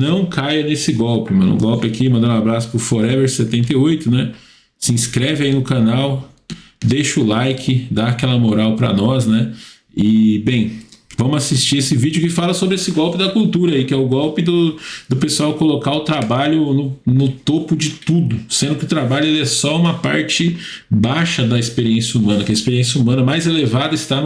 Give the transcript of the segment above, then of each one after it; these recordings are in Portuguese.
não caia nesse golpe, mano. O golpe aqui, mandando um abraço pro Forever78, né? Se inscreve aí no canal, deixa o like, dá aquela moral pra nós, né? E, bem, vamos assistir esse vídeo que fala sobre esse golpe da cultura aí, que é o golpe do pessoal colocar o trabalho no topo de tudo, sendo que o trabalho ele é só uma parte baixa da experiência humana, que a experiência humana mais elevada está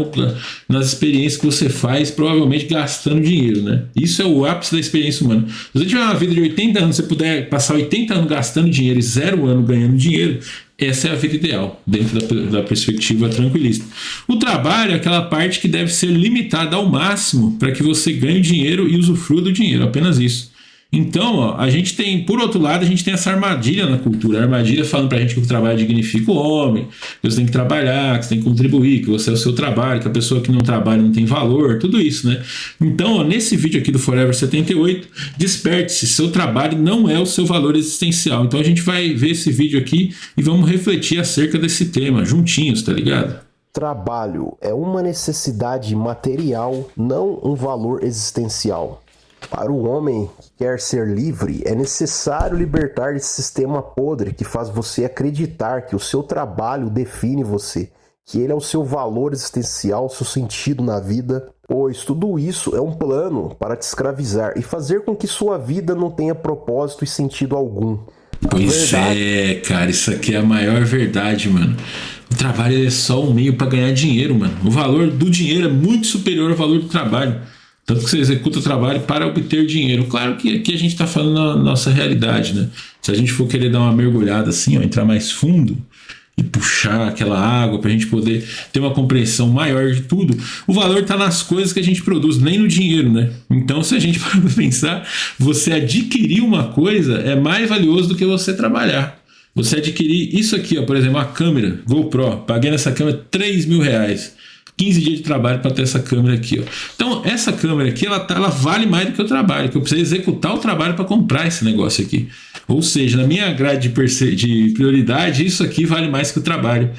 nas experiências que você faz, provavelmente gastando dinheiro, né? Isso é o ápice da experiência humana. Se você tiver uma vida de 80 anos, você puder passar 80 anos gastando dinheiro e 0 ano ganhando dinheiro, essa é a vida ideal, dentro da perspectiva tranquilista. O trabalho é aquela parte que deve ser limitada ao máximo para que você ganhe dinheiro e usufrua do dinheiro, apenas isso. Então, ó, a gente tem, por outro lado, a gente tem essa armadilha na cultura. A armadilha falando pra gente que o trabalho dignifica o homem, que você tem que trabalhar, que você tem que contribuir, que você é o seu trabalho, que a pessoa que não trabalha não tem valor, tudo isso, né? Então, ó, nesse vídeo aqui do Forever78, desperte-se, seu trabalho não é o seu valor existencial. Então a gente vai ver esse vídeo aqui e vamos refletir acerca desse tema, juntinhos, tá ligado? Trabalho é uma necessidade material, não um valor existencial. Para o homem que quer ser livre, é necessário libertar desse sistema podre que faz você acreditar que o seu trabalho define você, que ele é o seu valor existencial, seu sentido na vida, pois tudo isso é um plano para te escravizar e fazer com que sua vida não tenha propósito e sentido algum. Pois é, cara, isso aqui é a maior verdade, mano. O trabalho é só um meio para ganhar dinheiro, mano. O valor do dinheiro é muito superior ao valor do trabalho. Tanto que você executa o trabalho para obter dinheiro. Claro que aqui a gente está falando na nossa realidade, né? Se a gente for querer dar uma mergulhada assim, ó, entrar mais fundo e puxar aquela água para a gente poder ter uma compreensão maior de tudo, o valor está nas coisas que a gente produz, nem no dinheiro, né? Então, se a gente parar para pensar, você adquirir uma coisa é mais valioso do que você trabalhar. Você adquirir isso aqui, ó, por exemplo, uma câmera GoPro, paguei nessa câmera R$3.000. 15 dias de trabalho para ter essa câmera aqui, ó. Então, essa câmera aqui, ela vale mais do que o trabalho, que eu preciso executar o trabalho para comprar esse negócio aqui. Ou seja, na minha grade de prioridade, isso aqui vale mais que o trabalho.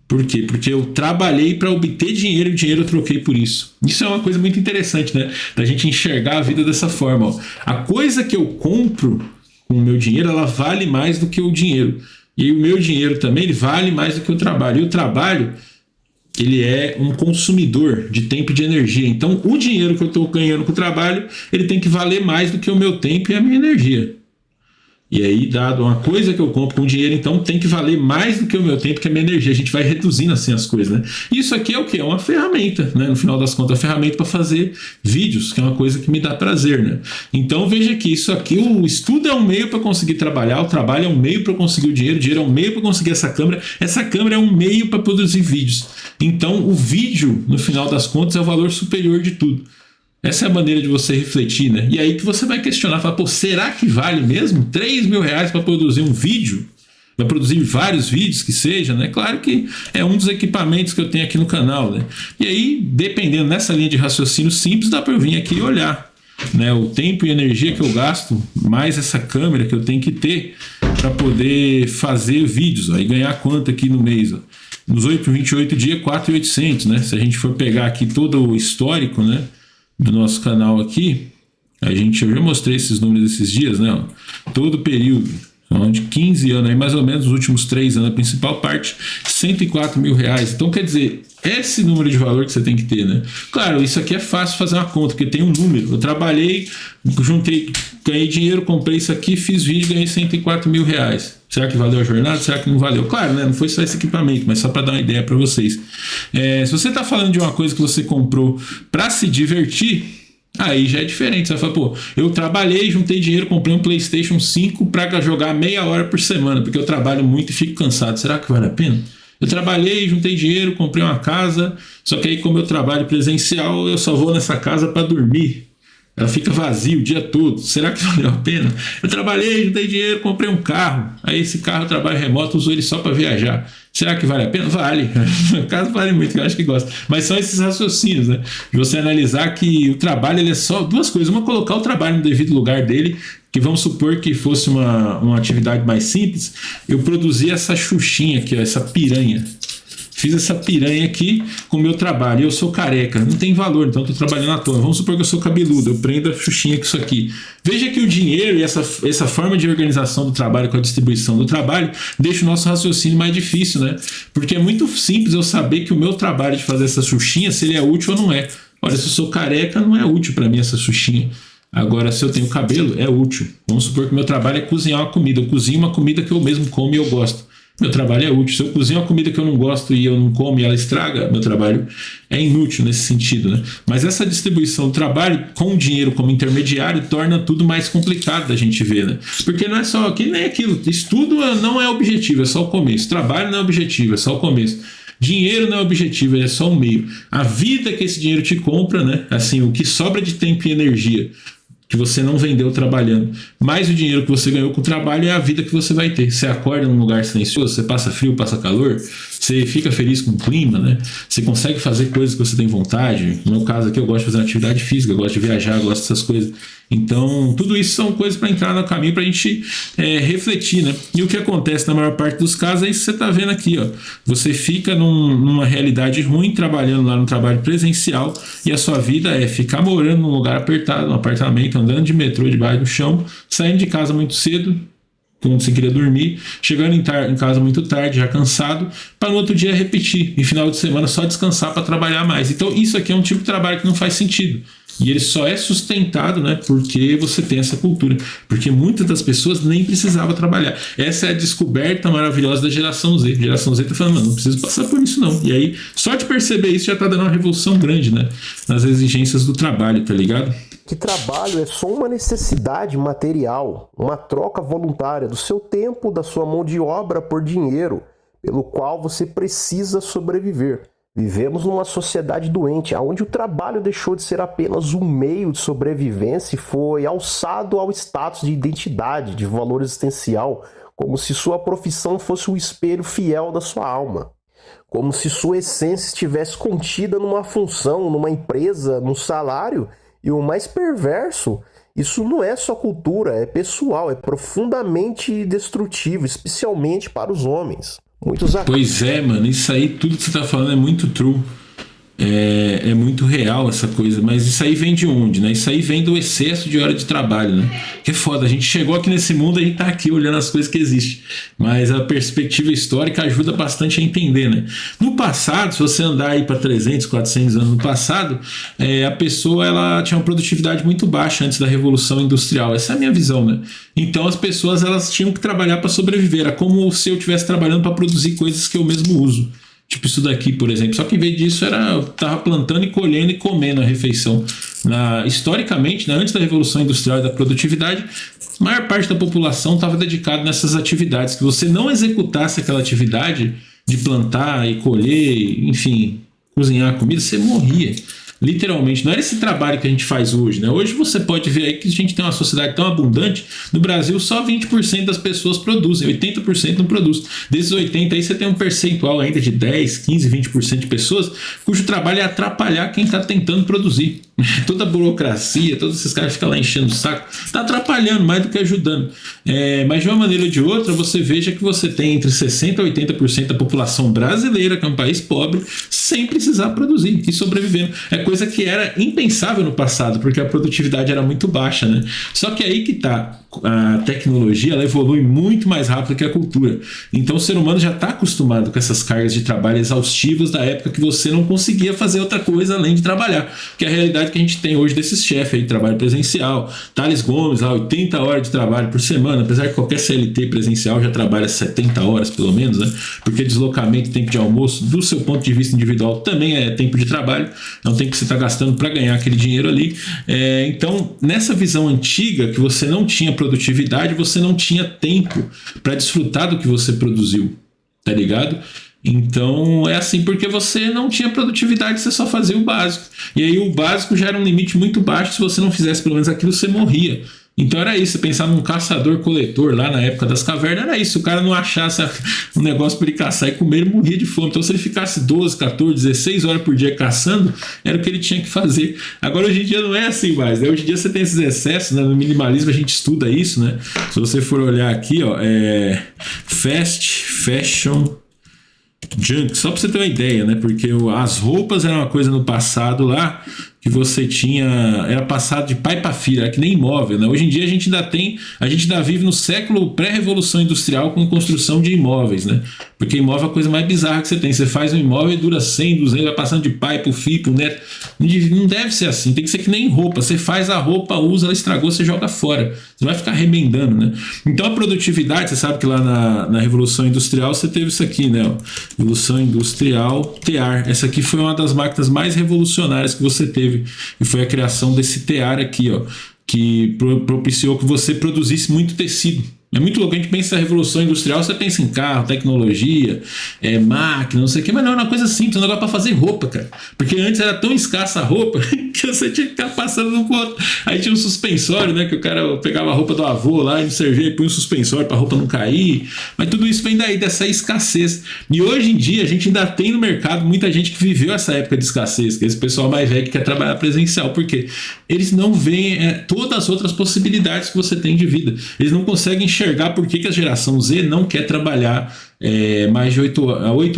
Por quê? Porque eu trabalhei para obter dinheiro e o dinheiro eu troquei por isso. Isso é uma coisa muito interessante, né? Da gente enxergar a vida dessa forma, ó. A coisa que eu compro com o meu dinheiro, ela vale mais do que o dinheiro. E o meu dinheiro também, ele vale mais do que o trabalho. E o trabalho, ele é um consumidor de tempo e de energia. Então, o dinheiro que eu estou ganhando com o trabalho, ele tem que valer mais do que o meu tempo e a minha energia. E aí, dado uma coisa que eu compro com dinheiro, então tem que valer mais do que o meu tempo, que a minha energia. A gente vai reduzindo assim as coisas, né? Isso aqui é o quê? É uma ferramenta, né? No final das contas, é uma ferramenta para fazer vídeos, que é uma coisa que me dá prazer, né? Então, veja que isso aqui, o estudo é um meio para conseguir trabalhar, o trabalho é um meio para conseguir o dinheiro é um meio para conseguir essa câmera é um meio para produzir vídeos. Então, o vídeo, no final das contas, é o valor superior de tudo. Essa é a maneira de você refletir, né? E aí que você vai questionar, falar, pô, será que vale mesmo R$3.000 para produzir um vídeo? Para produzir vários vídeos que seja, né? Claro que é um dos equipamentos que eu tenho aqui no canal, né? E aí, dependendo nessa linha de raciocínio simples, dá para eu vir aqui e olhar, né? O tempo e energia que eu gasto, mais essa câmera que eu tenho que ter para poder fazer vídeos, ó, e ganhar quanto aqui no mês, ó? Nos 28 dias, 4.800, né? Se a gente for pegar aqui todo o histórico, né, do nosso canal aqui, eu já mostrei esses números esses dias, né? Ó, todo o período, de 15 anos, aí mais ou menos, os últimos 3 anos, a principal parte, R$104.000. Então, quer dizer, esse número de valor que você tem que ter, né? Claro, isso aqui é fácil fazer uma conta, porque tem um número. Eu trabalhei, juntei, ganhei dinheiro, comprei isso aqui, fiz vídeo, ganhei R$104.000. Será que valeu a jornada? Será que não valeu? Claro, né? Não foi só esse equipamento, mas só para dar uma ideia para vocês. Se você está falando de uma coisa que você comprou para se divertir, aí já é diferente. Você vai falar, pô, eu trabalhei, juntei dinheiro, comprei um PlayStation 5 para jogar meia hora por semana, porque eu trabalho muito e fico cansado. Será que vale a pena? Eu trabalhei, juntei dinheiro, comprei uma casa, só que aí como eu trabalho presencial, eu só vou nessa casa para dormir. Ela fica vazia o dia todo. Será que valeu a pena? Eu trabalhei, juntei dinheiro, comprei um carro. Aí esse carro eu trabalho remoto, uso ele só para viajar. Será que vale a pena? Vale. O caso vale muito, eu acho que gosta. Mas são esses raciocínios, né? De você analisar que o trabalho ele é só duas coisas. Uma, colocar o trabalho no devido lugar dele, que vamos supor que fosse uma atividade mais simples. Eu produzi essa xuxinha aqui, ó, essa piranha. fiz essa piranha aqui com o meu trabalho, eu sou careca, não tem valor, então estou trabalhando à toa. Vamos supor que eu sou cabeludo, eu prendo a xuxinha com isso aqui. Veja que o dinheiro e essa forma de organização do trabalho com a distribuição do trabalho deixa o nosso raciocínio mais difícil, né? Porque é muito simples eu saber que o meu trabalho de fazer essa xuxinha, se ele é útil ou não é. Olha, se eu sou careca, não é útil para mim essa xuxinha. Agora, se eu tenho cabelo, é útil. Vamos supor que o meu trabalho é cozinhar uma comida. Eu cozinho uma comida que eu mesmo como e eu gosto. Meu trabalho é útil. Se eu cozinho uma comida que eu não gosto e eu não como e ela estraga, meu trabalho é inútil nesse sentido, né? Mas essa distribuição do trabalho com o dinheiro como intermediário torna tudo mais complicado da gente ver, né? Porque não é só aquilo nem aquilo. Estudo não é objetivo, é só o começo. Trabalho não é objetivo, é só o começo. Dinheiro não é objetivo, é só um meio. A vida que esse dinheiro te compra, né? Assim, o que sobra de tempo e energia que você não vendeu trabalhando, mais o dinheiro que você ganhou com o trabalho é a vida que você vai ter. Você acorda num lugar silencioso, você passa frio, passa calor, você fica feliz com o clima, né? Você consegue fazer coisas que você tem vontade. No meu caso aqui, eu gosto de fazer atividade física, eu gosto de viajar, eu gosto dessas coisas. Então, tudo isso são coisas para entrar no caminho para a gente refletir, né? E o que acontece na maior parte dos casos é isso que você está vendo aqui, ó. Você fica numa realidade ruim, trabalhando lá no trabalho presencial, e a sua vida é ficar morando num lugar apertado, num apartamento, andando de metrô debaixo do chão, saindo de casa muito cedo, quando você queria dormir, chegando em casa muito tarde, já cansado, para no outro dia repetir, e final de semana só descansar para trabalhar mais. Então isso aqui é um tipo de trabalho que não faz sentido. E ele só é sustentado, né, porque você tem essa cultura. Porque muitas das pessoas nem precisavam trabalhar. Essa é a descoberta maravilhosa da geração Z. A geração Z tá falando, mano, não preciso passar por isso não. E aí, só de perceber isso já tá dando uma revolução grande, né, nas exigências do trabalho, tá ligado? Que trabalho é só uma necessidade material, uma troca voluntária do seu tempo, da sua mão de obra por dinheiro, pelo qual você precisa sobreviver. Vivemos numa sociedade doente, onde o trabalho deixou de ser apenas um meio de sobrevivência e foi alçado ao status de identidade, de valor existencial, como se sua profissão fosse um espelho fiel da sua alma. Como se sua essência estivesse contida numa função, numa empresa, num salário. E o mais perverso, isso não é só cultura, é pessoal, é profundamente destrutivo, especialmente para os homens. Pois é, mano, isso aí, tudo que você tá falando é muito true. É muito real essa coisa, mas isso aí vem de onde, né? Isso aí vem do excesso de hora de trabalho, né? Que é foda, a gente chegou aqui nesse mundo, a gente tá aqui olhando as coisas que existem, mas a perspectiva histórica ajuda bastante a entender, né? No passado, se você andar aí para 300, 400 anos no passado, a pessoa ela tinha uma produtividade muito baixa antes da Revolução Industrial, essa é a minha visão, né? Então as pessoas elas tinham que trabalhar para sobreviver, era como se eu estivesse trabalhando para produzir coisas que eu mesmo uso. Tipo isso daqui, por exemplo. Só que em vez disso, eu estava plantando e colhendo e comendo a refeição. Historicamente, né, antes da Revolução Industrial e da produtividade, a maior parte da população estava dedicada nessas atividades. Que você não executasse aquela atividade de plantar e colher, enfim, cozinhar comida, você morria. Literalmente, não era esse trabalho que a gente faz hoje, né? Hoje você pode ver aí que a gente tem uma sociedade tão abundante, no Brasil só 20% das pessoas produzem, 80% não produz. Desses 80% aí você tem um percentual ainda de 10, 15, 20% de pessoas cujo trabalho é atrapalhar quem está tentando produzir. Toda a burocracia, todos esses caras ficam lá enchendo o saco, está atrapalhando mais do que ajudando. Mas de uma maneira ou de outra, você veja que você tem entre 60% e 80% da população brasileira, que é um país pobre, sem precisar produzir e sobrevivendo. É coisa que era impensável no passado, porque a produtividade era muito baixa, né? Só que aí que tá, a tecnologia ela evolui muito mais rápido que a cultura. Então o ser humano já está acostumado com essas cargas de trabalho exaustivas da época que você não conseguia fazer outra coisa além de trabalhar. Que é a realidade que a gente tem hoje desses chefes aí de trabalho presencial. Thales Gomes, 80 horas de trabalho por semana, apesar que qualquer CLT presencial já trabalha 70 horas pelo menos, né? Porque deslocamento, tempo de almoço, do seu ponto de vista individual, também é tempo de trabalho, é um tempo que você está gastando para ganhar aquele dinheiro ali. Então, nessa visão antiga, que você não tinha produtividade, você não tinha tempo para desfrutar do que você produziu, tá ligado? Então é assim, porque você não tinha produtividade, você só fazia o básico. E aí o básico já era um limite muito baixo, se você não fizesse pelo menos aquilo, você morria. Então era isso, você pensar num caçador-coletor lá na época das cavernas, era isso, o cara não achasse um negócio para ele caçar e comer, ele morria de fome. Então se ele ficasse 12, 14, 16 horas por dia caçando, era o que ele tinha que fazer. Agora hoje em dia não é assim mais, né? Hoje em dia você tem esses excessos, né? No minimalismo a gente estuda isso, né? Se você for olhar aqui, ó, fast fashion junk, só pra você ter uma ideia, né? Porque as roupas eram uma coisa no passado lá que você tinha, era passado de pai para filho, era que nem imóvel, né? Hoje em dia a gente ainda vive no século pré-revolução industrial com construção de imóveis, né? Porque imóvel é a coisa mais bizarra que você tem. Você faz um imóvel e dura 100, 200, vai passando de pai pro filho, pro neto. Não deve ser assim, tem que ser que nem roupa. Você faz a roupa, usa, ela estragou, você joga fora. Você vai ficar remendando, né? Então a produtividade, você sabe que lá na Revolução Industrial você teve isso aqui, né? Revolução Industrial tear. Essa aqui foi uma das máquinas mais revolucionárias que você teve. E foi a criação desse tear aqui, ó, que propiciou que você produzisse muito tecido. É muito louco, a gente pensa na Revolução Industrial, você pensa em carro, tecnologia, máquina, não sei o que, mas não, é uma coisa simples, um negócio para fazer roupa, cara. Porque antes era tão escassa a roupa que você tinha que ficar passando no ponto. Aí tinha um suspensório, né, que o cara pegava a roupa do avô lá e não servia e punha um suspensório para a roupa não cair. Mas tudo isso vem daí, dessa escassez. E hoje em dia a gente ainda tem no mercado muita gente que viveu essa época de escassez, que é esse pessoal mais velho que quer trabalhar presencial, porque eles não veem todas as outras possibilidades que você tem de vida. Eles não conseguem enxergar por que a geração Z não quer trabalhar mais de 8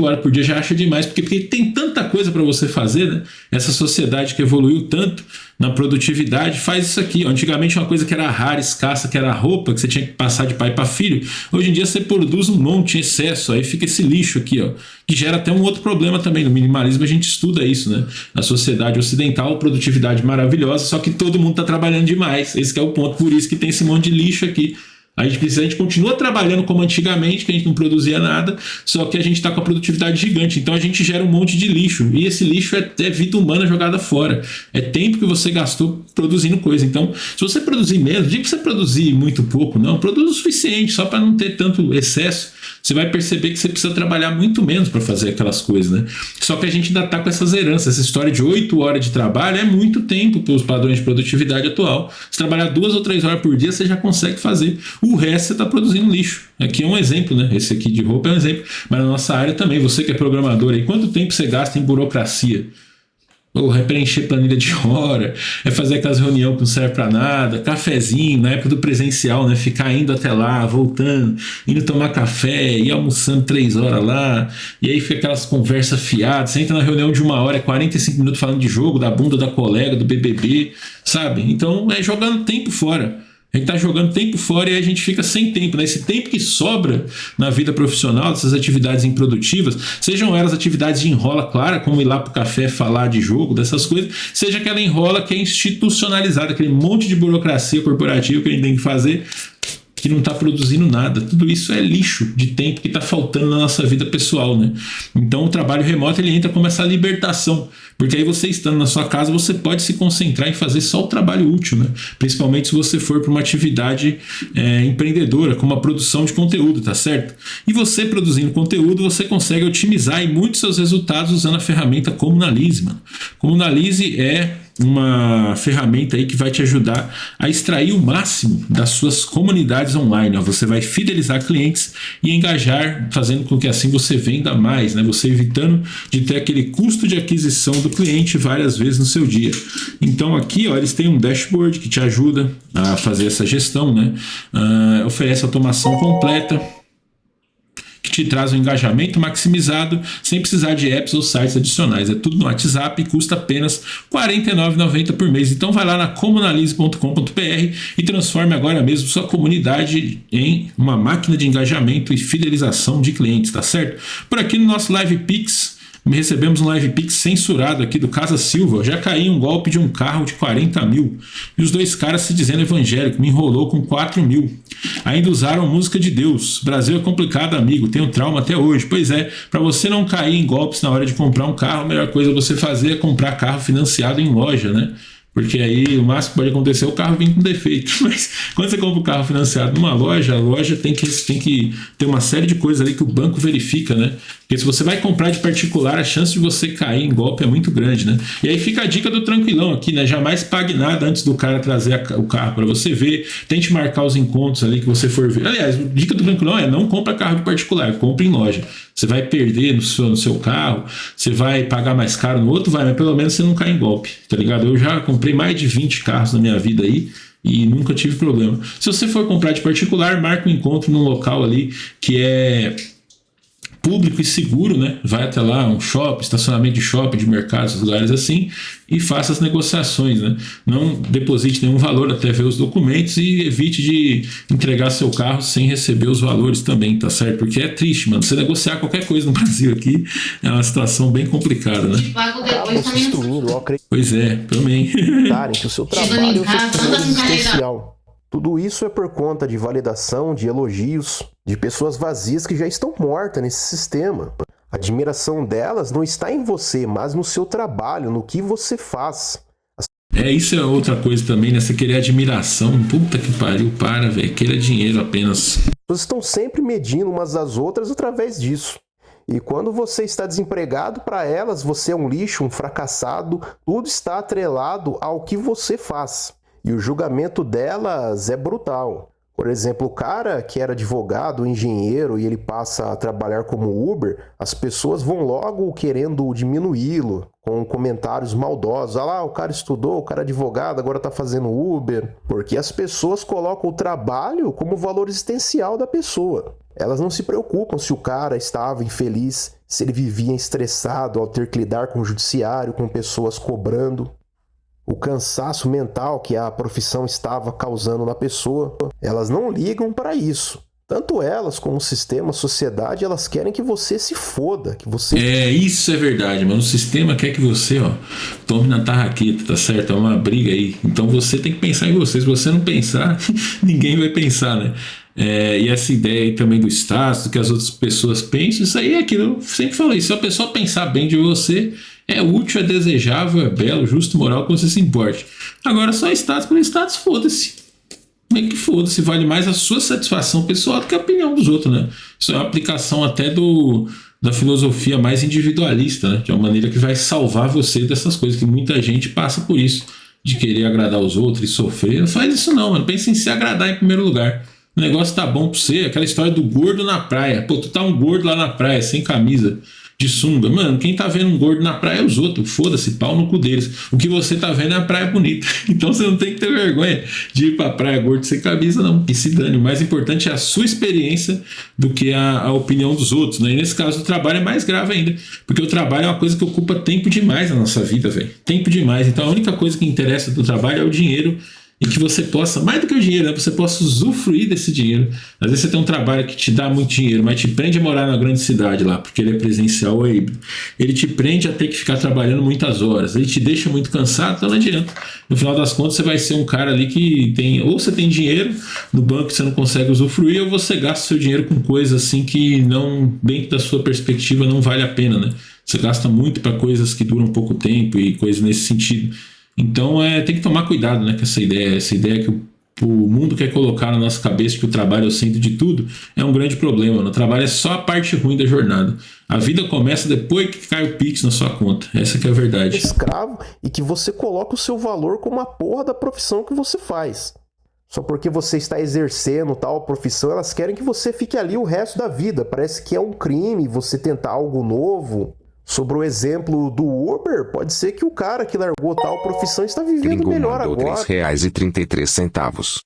horas por dia, já acha demais, porque tem tanta coisa para você fazer, né? Essa sociedade que evoluiu tanto na produtividade faz isso aqui. Antigamente uma coisa que era rara, escassa, que era a roupa, que você tinha que passar de pai para filho, hoje em dia você produz um monte, excesso, aí fica esse lixo aqui, ó, que gera até um outro problema também. No minimalismo a gente estuda isso, né? Na sociedade ocidental, produtividade maravilhosa, só que todo mundo está trabalhando demais, esse que é o ponto, por isso que tem esse monte de lixo aqui. A gente continua trabalhando como antigamente, que a gente não produzia nada, só que a gente está com a produtividade gigante, então a gente gera um monte de lixo, e esse lixo é vida humana jogada fora, é tempo que você gastou produzindo coisa. Então, se você produzir menos, não digo que você produzir muito pouco, não, produza o suficiente, só para não ter tanto excesso, você vai perceber que você precisa trabalhar muito menos para fazer aquelas coisas, né? Só que a gente ainda está com essas heranças, essa história de 8 horas de trabalho é muito tempo para os padrões de produtividade atual. Se trabalhar 2 ou 3 horas por dia, você já consegue fazer. O resto você está produzindo lixo. Aqui é um exemplo, né? Esse aqui de roupa é um exemplo. Mas na nossa área também, você que é programador aí, quanto tempo você gasta em burocracia? Ou é preencher planilha de hora, é fazer aquelas reuniões que não serve para nada, cafezinho, na época do presencial, né? Ficar indo até lá, voltando, indo tomar café, ir almoçando 3 horas lá, e aí fica aquelas conversas fiadas, você entra na reunião de 1 hora, é 45 minutos falando de jogo, da bunda da colega, do BBB, sabe? Então é jogando tempo fora. A gente está jogando tempo fora e a gente fica sem tempo, né? Esse tempo que sobra na vida profissional, dessas atividades improdutivas, sejam elas atividades de enrola clara, como ir lá para o café falar de jogo, dessas coisas, seja aquela enrola que é institucionalizada, aquele monte de burocracia corporativa que a gente tem que fazer, que não está produzindo nada. Tudo isso é lixo de tempo que está faltando na nossa vida pessoal, né? Então o trabalho remoto ele entra como essa libertação, porque aí você estando na sua casa, você pode se concentrar em fazer só o trabalho útil, né? Principalmente se você for para uma atividade empreendedora, como a produção de conteúdo, tá certo? E você produzindo conteúdo, você consegue otimizar aí muitos seus resultados usando a ferramenta Comunalize, mano. Comunalize é uma ferramenta aí que vai te ajudar a extrair o máximo das suas comunidades online, ó. Você vai fidelizar clientes e engajar, fazendo com que assim você venda mais, né? Você evitando de ter aquele custo de aquisição do cliente várias vezes no seu dia. Então aqui, ó, eles têm um dashboard que te ajuda a fazer essa gestão, né? Oferece automação completa, que te traz um engajamento maximizado sem precisar de apps ou sites adicionais. É tudo no WhatsApp e custa apenas R$ 49,90 por mês. Então vai lá na comunalize.com.br e transforme agora mesmo sua comunidade em uma máquina de engajamento e fidelização de clientes, tá certo? Por aqui no nosso Live Pix, recebemos um Live Pix censurado aqui do Casa Silva. Já caí um golpe de um carro de 40 mil. E os 2 caras se dizendo evangélico me enrolou com 4 mil. Ainda usaram música de Deus. Brasil é complicado, amigo. Tenho trauma até hoje. Pois é, para você não cair em golpes na hora de comprar um carro, a melhor coisa você fazer é comprar carro financiado em loja, né? Porque aí o máximo que pode acontecer é o carro vir com defeito. Mas quando você compra um carro financiado numa loja, a loja tem que ter uma série de coisas ali que o banco verifica, né? Porque se você vai comprar de particular, a chance de você cair em golpe é muito grande, né? E aí fica a dica do tranquilão aqui, né? Jamais pague nada antes do cara trazer o carro para você ver. Tente marcar os encontros ali que você for ver. Aliás, a dica do tranquilão é não compra carro de particular, compre em loja. Você vai perder no seu carro, você vai pagar mais caro no outro, mas pelo menos você não cai em golpe, tá ligado? Eu já comprei mais de 20 carros na minha vida aí e nunca tive problema. Se você for comprar de particular, marque um encontro num local ali que é público e seguro, né? Vai até lá, um shopping, estacionamento de shopping, de mercados, lugares assim, e faça as negociações, né? Não deposite nenhum valor até ver os documentos e evite de entregar seu carro sem receber os valores também, tá certo? Porque é triste, mano. Você negociar qualquer coisa no Brasil aqui é uma situação bem complicada, né? Pois é, também. Que o seu trabalho é existencial. Tudo isso é por conta de validação, de elogios, de pessoas vazias que já estão mortas nesse sistema. A admiração delas não está em você, mas no seu trabalho, no que você faz. Isso é outra coisa também, né? Você querer admiração. Puta que pariu, para, velho. Queira dinheiro apenas. As pessoas estão sempre medindo umas das outras através disso. E quando você está desempregado, para elas você é um lixo, um fracassado. Tudo está atrelado ao que você faz. E o julgamento delas é brutal. Por exemplo, o cara que era advogado, engenheiro, e ele passa a trabalhar como Uber, as pessoas vão logo querendo diminuí-lo, com comentários maldosos. Ah lá, o cara estudou, o cara é advogado, agora está fazendo Uber. Porque as pessoas colocam o trabalho como valor existencial da pessoa. Elas não se preocupam se o cara estava infeliz, se ele vivia estressado ao ter que lidar com o judiciário, com pessoas cobrando. O cansaço mental que a profissão estava causando na pessoa, elas não ligam para isso. Tanto elas como o sistema, a sociedade, elas querem que você se foda, que você... Isso é verdade, mano. O sistema quer que você, tome na tarraqueta, tá certo? É uma briga aí. Então você tem que pensar em você. Se você não pensar, ninguém vai pensar, né? E essa ideia aí também do status, do que as outras pessoas pensam, isso aí é aquilo, eu sempre falei, se a pessoa pensar bem de você, é útil, é desejável, é belo, justo, moral, que você se importe. Agora só status pelo status, foda-se. Como é que foda-se, vale mais a sua satisfação pessoal do que a opinião dos outros, né? Isso é uma aplicação até da filosofia mais individualista, né? De uma maneira que vai salvar você dessas coisas, que muita gente passa por isso, de querer agradar os outros e sofrer. Não faz isso não, mano. Pensa em se agradar em primeiro lugar. O negócio tá bom pra você, aquela história do gordo na praia. Pô, tu tá um gordo lá na praia, sem camisa, de sunga. Mano, quem tá vendo um gordo na praia é os outros. Foda-se, pau no cu deles. O que você tá vendo é a praia bonita. Então você não tem que ter vergonha de ir pra praia gordo sem camisa, não. E se dane. O mais importante é a sua experiência do que a opinião dos outros, né? E nesse caso o trabalho é mais grave ainda. Porque o trabalho é uma coisa que ocupa tempo demais na nossa vida, velho. Tempo demais. Então a única coisa que interessa do trabalho é o dinheiro. E que você possa, mais do que o dinheiro, né? Você possa usufruir desse dinheiro. Às vezes você tem um trabalho que te dá muito dinheiro, mas te prende a morar na grande cidade lá, porque ele é presencial ou é híbrido. Ele te prende a ter que ficar trabalhando muitas horas. Ele te deixa muito cansado, então não adianta. No final das contas, você vai ser um cara ali que tem... Ou você tem dinheiro no banco que você não consegue usufruir, ou você gasta seu dinheiro com coisas assim que não, dentro da sua perspectiva, não vale a pena, né? Você gasta muito para coisas que duram pouco tempo e coisas nesse sentido. Então tem que tomar cuidado, né, com essa ideia que o mundo quer colocar na nossa cabeça, que o trabalho é o centro de tudo, é um grande problema. O trabalho é só a parte ruim da jornada. A vida começa depois que cai o Pix na sua conta. Essa que é a verdade. Escravo, e que você coloca o seu valor como a porra da profissão que você faz. Só porque você está exercendo tal profissão, elas querem que você fique ali o resto da vida. Parece que é um crime você tentar algo novo. Sobre o exemplo do Uber, pode ser que o cara que largou tal profissão está vivendo Gringo melhor mandou agora. R$3,33.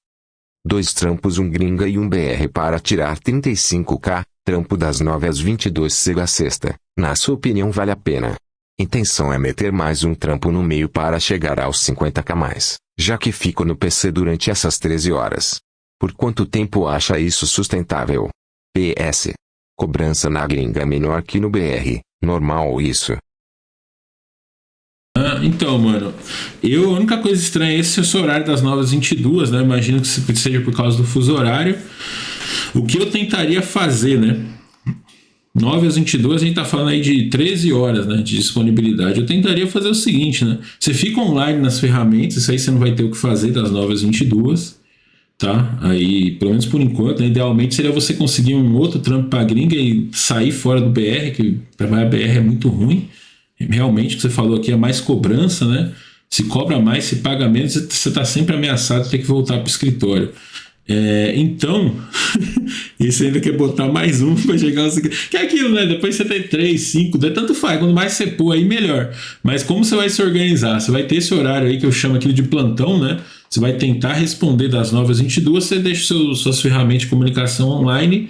2 trampos, um gringa e um BR para tirar 35k, trampo das 9 às 22 sega a sexta. Na sua opinião vale a pena? Intenção é meter mais um trampo no meio para chegar aos 50k mais, já que fico no PC durante essas 13 horas. Por quanto tempo acha isso sustentável? PS. Cobrança na gringa é menor que no BR. Normal isso. Então, mano, a única coisa estranha é esse horário das 9 às 22, né? Imagino que seja por causa do fuso horário. O que eu tentaria fazer, né? 9 às 22, a gente tá falando aí de 13 horas, né, de disponibilidade. Eu tentaria fazer o seguinte, né? Você fica online nas ferramentas, isso aí você não vai ter o que fazer das 9 às 22, tá? Aí, pelo menos por enquanto, né, idealmente seria você conseguir um outro trampo pra gringa e sair fora do BR, que trabalhar BR é muito ruim. Realmente, o que você falou aqui é mais cobrança, né? Se cobra mais, se paga menos, você está sempre ameaçado de ter que voltar para o escritório. Então, e você ainda quer botar mais um para chegar aos... Que é aquilo, né? Depois você tem 3, 5, tanto faz. Quanto mais você pôr aí, melhor. Mas como você vai se organizar? Você vai ter esse horário aí que eu chamo aquilo de plantão, né? Você vai tentar responder das 9 às 22, você deixa suas ferramentas de comunicação online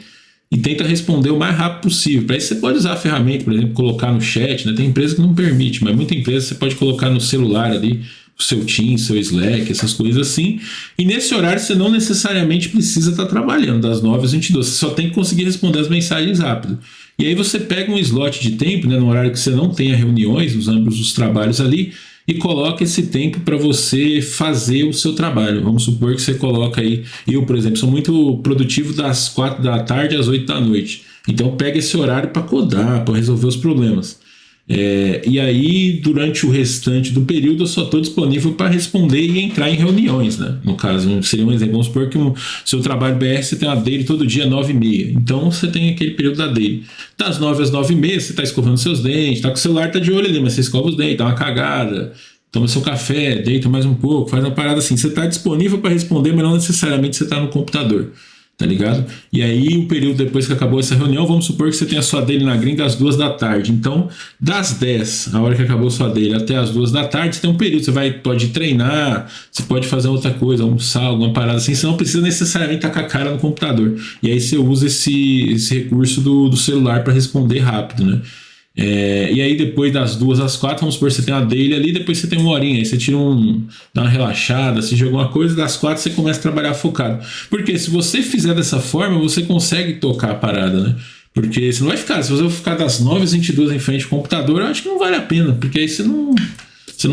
e tenta responder o mais rápido possível. Para isso você pode usar a ferramenta, por exemplo, colocar no chat, né? Tem empresa que não permite, mas muita empresa você pode colocar no celular ali, o seu Teams, seu Slack, essas coisas assim. E nesse horário você não necessariamente precisa estar trabalhando, das 9 às 22. Você só tem que conseguir responder as mensagens rápido. E aí você pega um slot de tempo, né, no horário que você não tenha reuniões, nos âmbitos dos trabalhos ali, e coloca esse tempo para você fazer o seu trabalho. Vamos supor que você coloca aí, eu, por exemplo, sou muito produtivo das 4 da tarde às 8 da noite. Então pega esse horário para codar, para resolver os problemas. E aí, durante o restante do período, eu só estou disponível para responder e entrar em reuniões, né? No caso, seria um exemplo. Vamos supor que o seu trabalho BR você tem uma daily todo dia, 9h30. Então você tem aquele período da daily. Das 9 às 9h30, você está escovando seus dentes, tá com o celular, tá de olho ali, mas você escova os dentes, dá uma cagada, toma seu café, deita mais um pouco, faz uma parada assim. Você está disponível para responder, mas não necessariamente você está no computador. Tá ligado? E aí, o período depois que acabou essa reunião, vamos supor que você tem a sua daily na gringa às 2 da tarde. Então, das 10, a hora que acabou a sua daily, até às 2 da tarde, você tem um período. Você pode treinar, você pode fazer outra coisa, almoçar, alguma parada assim. Você não precisa necessariamente estar com a cara no computador. E aí, você usa esse recurso do celular para responder rápido, né? E aí depois das 2 às 4, vamos supor que você tem uma daily ali, depois você tem uma horinha, aí você tira dá uma relaxada, assiste alguma coisa, das 4 você começa a trabalhar focado. Porque se você fizer dessa forma, você consegue tocar a parada, né? Porque você não vai ficar, se você for ficar das 9 às 22 em frente ao computador, eu acho que não vale a pena, porque aí você não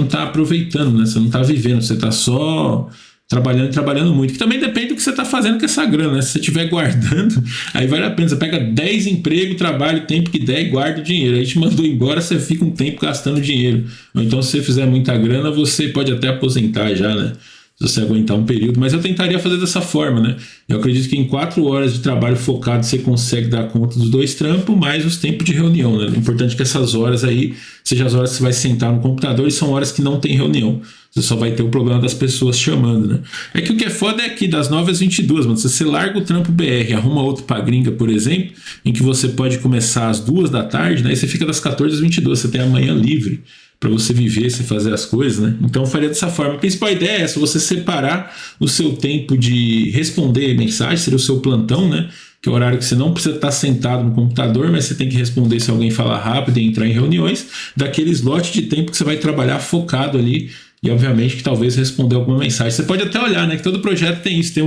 tá aproveitando, né? Você não tá vivendo, você tá só trabalhando muito, que também depende do que você está fazendo com essa grana, né? Se você estiver guardando, aí vale a pena, você pega 10 empregos, trabalha o tempo que der e guarda o dinheiro, aí te mandou embora, você fica um tempo gastando dinheiro, ou então se você fizer muita grana, você pode até aposentar já, né? Se você aguentar um período, mas eu tentaria fazer dessa forma, né? Eu acredito que em 4 horas de trabalho focado você consegue dar conta dos 2 trampos, mais os tempos de reunião, né? O importante é que essas horas aí sejam as horas que você vai sentar no computador e são horas que não tem reunião. Você só vai ter o problema das pessoas chamando, né? É que o que é foda é que das 9 às 22, mano, se você larga o trampo BR, arruma outro pra gringa, por exemplo, em que você pode começar às 2 da tarde, né? E você fica das 14 às 22, você tem a manhã livre para você viver, você fazer as coisas, né? Então eu faria dessa forma. A principal ideia é essa, você separar o seu tempo de responder mensagem, seria o seu plantão, né? Que é o horário que você não precisa estar sentado no computador, mas você tem que responder se alguém falar rápido e entrar em reuniões, daquele slot de tempo que você vai trabalhar focado ali. E obviamente que talvez responder alguma mensagem. Você pode até olhar, né? Que todo projeto tem isso, tem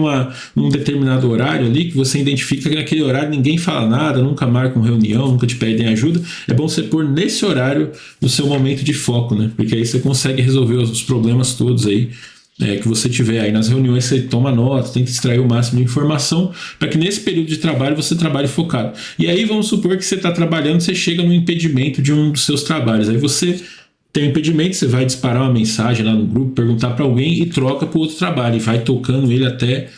um determinado horário ali que você identifica que naquele horário ninguém fala nada, nunca marca uma reunião, nunca te pedem ajuda. É bom você pôr nesse horário o seu momento de foco, né? Porque aí você consegue resolver os problemas todos aí que você tiver. Aí nas reuniões você toma nota, tem que extrair o máximo de informação para que nesse período de trabalho você trabalhe focado. E aí vamos supor que você está trabalhando, você chega no impedimento de um dos seus trabalhos. Aí você tem um impedimento, você vai disparar uma mensagem lá no grupo, perguntar para alguém e troca para o outro trabalho e vai tocando ele até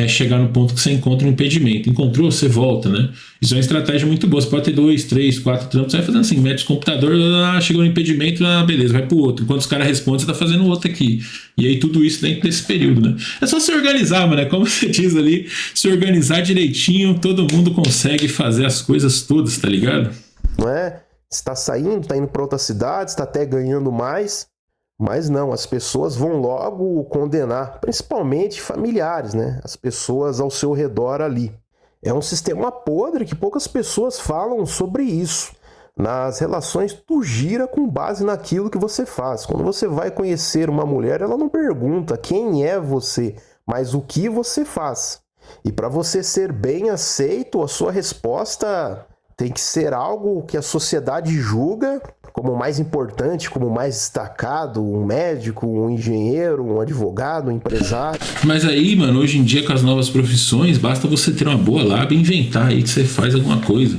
chegar no ponto que você encontra um impedimento. Encontrou, você volta, né? Isso é uma estratégia muito boa. Você pode ter 2, 3, 4 trampos, você vai fazendo assim, mete o computador, chegou no impedimento, beleza, vai para o outro. Enquanto os caras respondem, você está fazendo outro aqui. E aí tudo isso dentro desse período, né? É só se organizar, mano, como você diz ali, se organizar direitinho, todo mundo consegue fazer as coisas todas, tá ligado? Não é? Está saindo, está indo para outra cidade, está até ganhando mais, mas não, as pessoas vão logo condenar, principalmente familiares, né? As pessoas ao seu redor ali. É um sistema podre que poucas pessoas falam sobre isso. Nas relações, tu gira com base naquilo que você faz. Quando você vai conhecer uma mulher, ela não pergunta quem é você, mas o que você faz. E para você ser bem aceito, a sua resposta tem que ser algo que a sociedade julga como mais importante, como mais destacado, um médico, um engenheiro, um advogado, um empresário. Mas aí, mano, hoje em dia com as novas profissões, basta você ter uma boa lábia e inventar aí que você faz alguma coisa.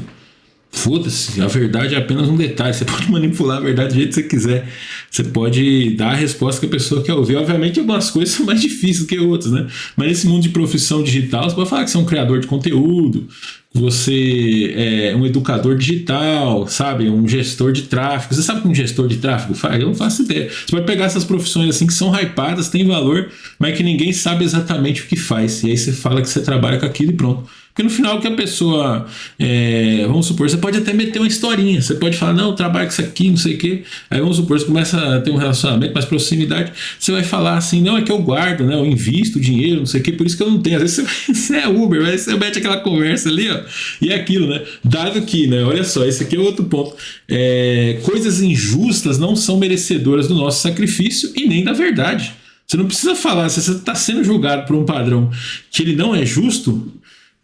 Foda-se, a verdade é apenas um detalhe. Você pode manipular a verdade do jeito que você quiser. Você pode dar a resposta que a pessoa quer ouvir. Obviamente, algumas coisas são mais difíceis que outras, né? Mas nesse mundo de profissão digital, você pode falar que você é um criador de conteúdo, você é um educador digital, sabe? Um gestor de tráfego. Você sabe o que um gestor de tráfego faz? Eu não faço ideia. Você pode pegar essas profissões assim que são hypadas, têm valor, mas que ninguém sabe exatamente o que faz. E aí você fala que você trabalha com aquilo e pronto. Porque no final que a pessoa, vamos supor, você pode até meter uma historinha, você pode falar, não, eu trabalho com isso aqui, não sei o quê, aí vamos supor, você começa a ter um relacionamento, mais proximidade, você vai falar assim, não, é que eu guardo, né, eu invisto dinheiro, não sei o quê, por isso que eu não tenho, às vezes você é Uber, aí você mete aquela conversa ali, ó, ligado? E é aquilo, né? Dado que, né? Olha só, esse aqui é outro ponto. Coisas injustas não são merecedoras do nosso sacrifício e nem da verdade. Você não precisa falar, se você está sendo julgado por um padrão que ele não é justo,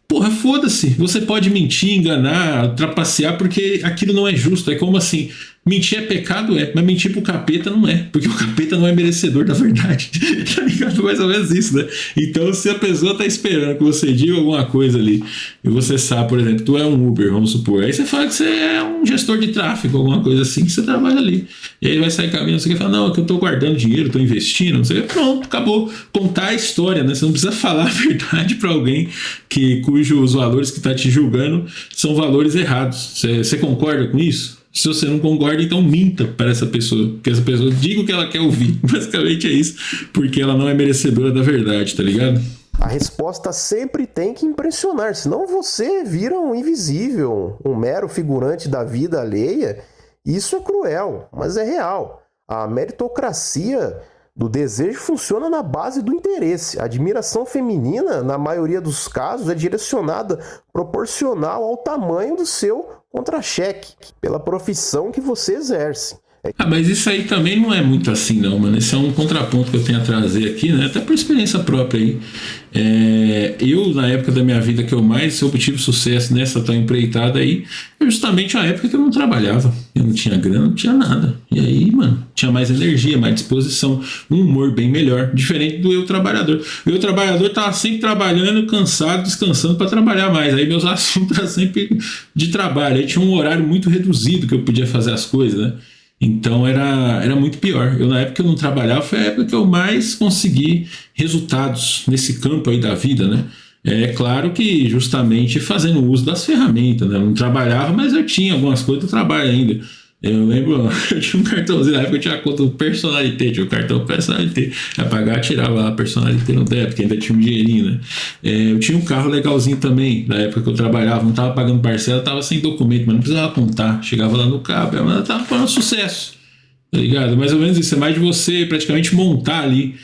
porra, foda-se. Você pode mentir, enganar, trapacear, porque aquilo não é justo. É como assim, mentir é pecado, mas mentir pro capeta não é, porque o capeta não é merecedor da verdade. Tá ligado? Mais ou menos isso, né? Então, se a pessoa tá esperando que você diga alguma coisa ali, e você sabe, por exemplo, tu é um Uber, vamos supor, aí você fala que você é um gestor de tráfego, alguma coisa assim, que você trabalha ali. E aí vai sair caminhando, você quer falar, não, é que eu tô guardando dinheiro, tô investindo, não sei, pronto, acabou. Contar a história, né? Você não precisa falar a verdade para alguém cujos valores que tá te julgando são valores errados. Você concorda com isso? Se você não concorda, então minta para essa pessoa. Que essa pessoa diga o que ela quer ouvir. Basicamente é isso. Porque ela não é merecedora da verdade, tá ligado? A resposta sempre tem que impressionar, senão você vira um invisível, um mero figurante da vida alheia. Isso é cruel, mas é real. A meritocracia do desejo funciona na base do interesse. A admiração feminina, na maioria dos casos, é direcionada proporcional ao tamanho do seu contra-cheque, pela profissão que você exerce. Mas isso aí também não é muito assim não, mano. Esse é um contraponto que eu tenho a trazer aqui, né? Até por experiência própria aí. Eu, na época da minha vida que eu mais obtive sucesso nessa tal empreitada aí, é justamente a época que eu não trabalhava. Eu não tinha grana, não tinha nada. E aí, mano, tinha mais energia, mais disposição, um humor bem melhor, diferente do eu trabalhador. O eu trabalhador tava sempre trabalhando, cansado, descansando para trabalhar mais. Aí meus assuntos eram sempre de trabalho. Aí tinha um horário muito reduzido que eu podia fazer as coisas, né? Então era muito pior. Na época que eu não trabalhava, foi a época que eu mais consegui resultados nesse campo aí da vida, né? É claro que justamente fazendo uso das ferramentas, né? Eu não trabalhava, mas eu tinha algumas coisas do trabalho ainda. Eu lembro, eu tinha um cartãozinho, na época eu tinha a conta do Personalité, tinha o cartão Personalité, ia pagar, tirava lá a Personalité no débito, que ainda tinha um dinheirinho, né? Eu tinha um carro legalzinho também, na época que eu trabalhava, não tava pagando parcela, tava sem documento, mas não precisava apontar, chegava lá no carro, mas tava fazendo sucesso, tá ligado? Mais ou menos isso, é mais de você praticamente montar ali,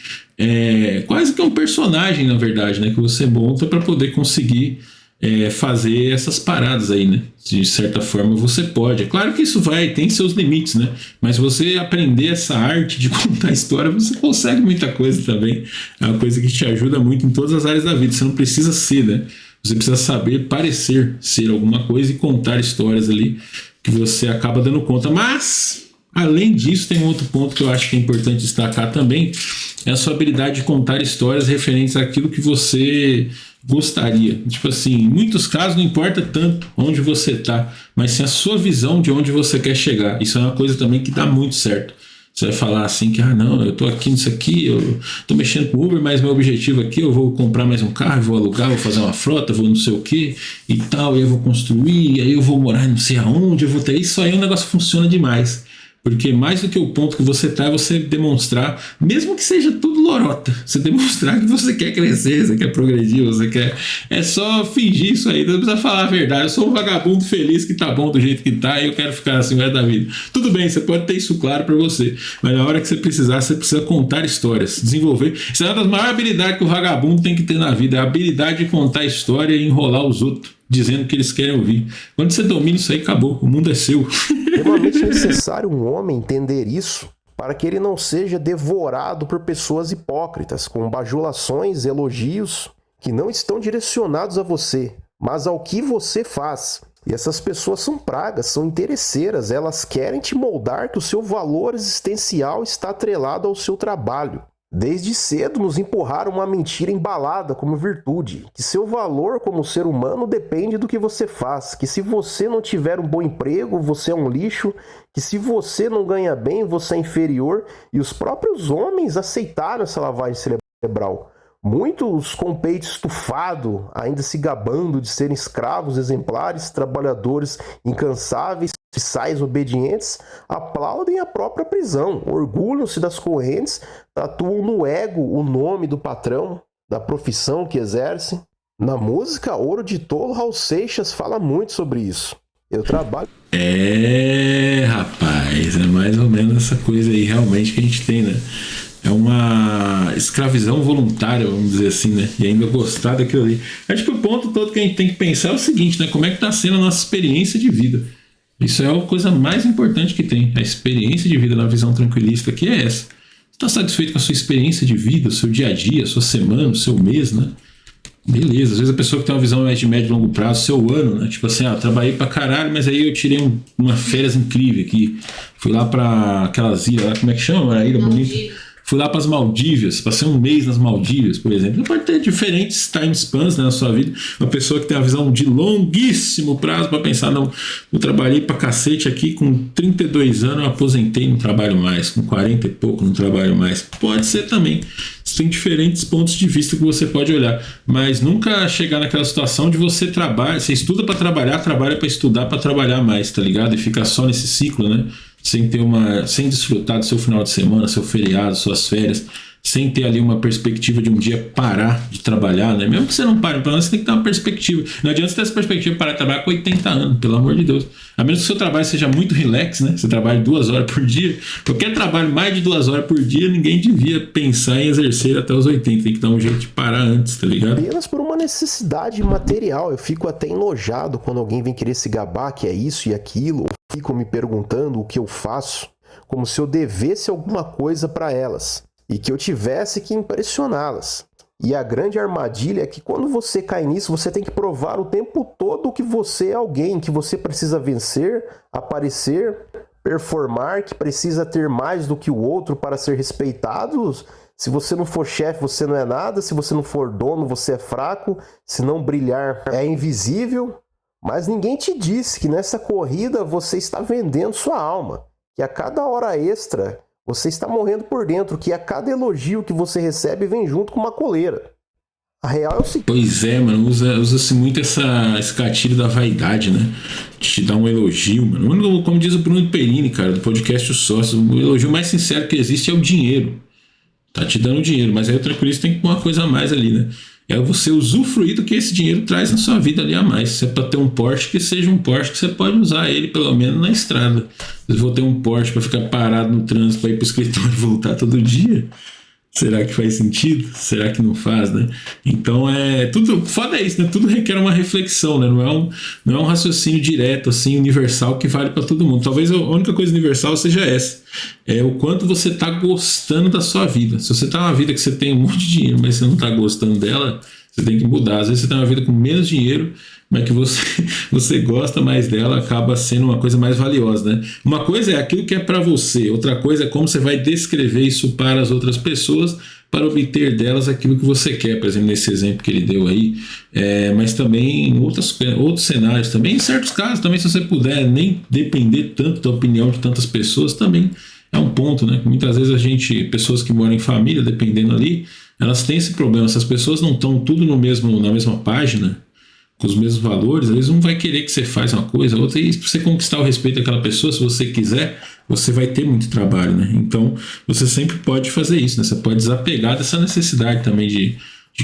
quase que é um personagem, na verdade, né? Que você monta para poder conseguir fazer essas paradas aí, né? De certa forma você pode. É claro que isso tem seus limites, né? Mas você aprender essa arte de contar história, você consegue muita coisa também. É uma coisa que te ajuda muito em todas as áreas da vida. Você não precisa ser, né? Você precisa saber parecer ser alguma coisa e contar histórias ali que você acaba dando conta. Mas, além disso, tem um outro ponto que eu acho que é importante destacar também, é a sua habilidade de contar histórias referentes àquilo que você gostaria. Tipo assim, em muitos casos não importa tanto onde você tá, mas sim a sua visão de onde você quer chegar. Isso é uma coisa também que dá muito certo. Você vai falar assim que, não, eu tô aqui nisso aqui, eu tô mexendo com Uber, mas meu objetivo aqui, eu vou comprar mais um carro, vou alugar, vou fazer uma frota, vou não sei o que e tal, e eu vou construir, e aí eu vou morar não sei aonde, eu vou ter isso, aí o negócio funciona demais. Porque mais do que o ponto que você tá, é você demonstrar, mesmo que seja tudo lorota, você demonstrar que você quer crescer, você quer progredir, você quer... É só fingir isso aí, não precisa falar a verdade. Eu sou um vagabundo feliz que tá bom do jeito que tá e eu quero ficar assim o resto da vida. Tudo bem, você pode ter isso claro pra você, mas na hora que você precisar, você precisa contar histórias, desenvolver. Isso é uma das maiores habilidades que o vagabundo tem que ter na vida, é a habilidade de contar história e enrolar os outros, dizendo que eles querem ouvir. Quando você domina isso aí, acabou, o mundo é seu. Extremamente necessário um homem entender isso para que ele não seja devorado por pessoas hipócritas, com bajulações, elogios que não estão direcionados a você, mas ao que você faz. E essas pessoas são pragas, são interesseiras, elas querem te moldar que o seu valor existencial está atrelado ao seu trabalho. Desde cedo nos empurraram uma mentira embalada como virtude, que seu valor como ser humano depende do que você faz, que se você não tiver um bom emprego, você é um lixo, que se você não ganha bem, você é inferior, e os próprios homens aceitaram essa lavagem cerebral. Muitos com o peito estufado, ainda se gabando de serem escravos exemplares, trabalhadores incansáveis, oficiais obedientes, aplaudem a própria prisão, orgulham-se das correntes, tatuam no ego o nome do patrão, da profissão que exerce. Na música Ouro de Tolo, Raul Seixas fala muito sobre isso. Eu trabalho... Rapaz, é mais ou menos essa coisa aí realmente que a gente tem, né? é uma escravidão voluntária, vamos dizer assim, né? E ainda gostar daquilo ali. Acho que o ponto todo que a gente tem que pensar é o seguinte, né? Como é que está sendo a nossa experiência de vida? Isso é a coisa mais importante que tem. A experiência de vida na visão tranquilista que é essa. Você está satisfeito com a sua experiência de vida, o seu dia a dia, a sua semana, o seu mês, né? Beleza, às vezes a pessoa que tem uma visão mais de médio e longo prazo, seu ano, né? Tipo assim, trabalhei pra caralho, mas aí eu tirei uma férias incrível aqui. Fui lá pra aquelas ilhas lá, como é que chama? A ilha bonita. Fui lá para as Maldivas, passei um mês nas Maldivas, por exemplo. Você pode ter diferentes time spans, né, na sua vida. Uma pessoa que tem uma visão de longuíssimo prazo para pensar, não, eu trabalhei para cacete aqui, com 32 anos eu aposentei, não trabalho mais, com 40 e pouco não trabalho mais. Pode ser também. Você tem diferentes pontos de vista que você pode olhar, mas nunca chegar naquela situação de você trabalhar, você estuda para trabalhar, trabalha para estudar para trabalhar mais, tá ligado? E ficar só nesse ciclo, né? Sem desfrutar do seu final de semana, seu feriado, suas férias, sem ter ali uma perspectiva de um dia parar de trabalhar, né? Mesmo que você não pare, pelo menos você tem que ter uma perspectiva. Não adianta você ter essa perspectiva de parar de trabalhar com 80 anos, pelo amor de Deus. A menos que o seu trabalho seja muito relax, né? Você trabalha 2 horas por dia. Qualquer trabalho mais de 2 horas por dia, ninguém devia pensar em exercer até os 80. Tem que dar um jeito de parar antes, tá ligado? Apenas por uma necessidade material. Eu fico até enojado quando alguém vem querer se gabar que é isso e aquilo, ou ficam me perguntando o que eu faço, como se eu devesse alguma coisa para elas e que eu tivesse que impressioná-las. E a grande armadilha é que quando você cai nisso, você tem que provar o tempo todo que você é alguém, que você precisa vencer, aparecer, performar, que precisa ter mais do que o outro para ser respeitado. Se você não for chefe, você não é nada. Se você não for dono, você é fraco. Se não brilhar, é invisível. Mas ninguém te disse que nessa corrida você está vendendo sua alma. Que a cada hora extra você está morrendo por dentro. Que a cada elogio que você recebe vem junto com uma coleira. A real é o seguinte. Pois é, mano. Usa-se muito esse gatilho da vaidade, né? De te dar um elogio, mano. Como diz o Bruno Perini, cara, do podcast Os Sócios, o elogio mais sincero que existe é o dinheiro. Tá te dando dinheiro, mas aí o tranquilista tem que pôr uma coisa a mais ali, né? É você usufruir do que esse dinheiro traz na sua vida ali a mais. Se é para ter um Porsche, que seja um Porsche que você pode usar ele pelo menos na estrada. Se eu vou ter um Porsche para ficar parado no trânsito para ir para o escritório e voltar todo dia, será que faz sentido? Será que não faz, né? Então tudo foda isso, né? Tudo requer uma reflexão, né? Não é um raciocínio direto, assim, universal que vale para todo mundo. Talvez a única coisa universal seja essa. É o quanto você está gostando da sua vida. Se você está numa vida que você tem um monte de dinheiro, mas você não está gostando dela, você tem que mudar. Às vezes você tem uma vida com menos dinheiro, mas que você gosta mais dela, acaba sendo uma coisa mais valiosa, né? Uma coisa é aquilo que é para você, outra coisa é como você vai descrever isso para as outras pessoas para obter delas aquilo que você quer, por exemplo, nesse exemplo que ele deu aí, mas também em outros cenários, também em certos casos, também se você puder nem depender tanto da opinião de tantas pessoas, também é um ponto, né? Muitas vezes pessoas que moram em família, dependendo ali, elas têm esse problema, se as pessoas não estão tudo na mesma página, com os mesmos valores, eles não vai querer que você faça uma coisa, outra, e para você conquistar o respeito daquela pessoa, se você quiser, você vai ter muito trabalho, né? Então, você sempre pode fazer isso, né? Você pode desapegar dessa necessidade também de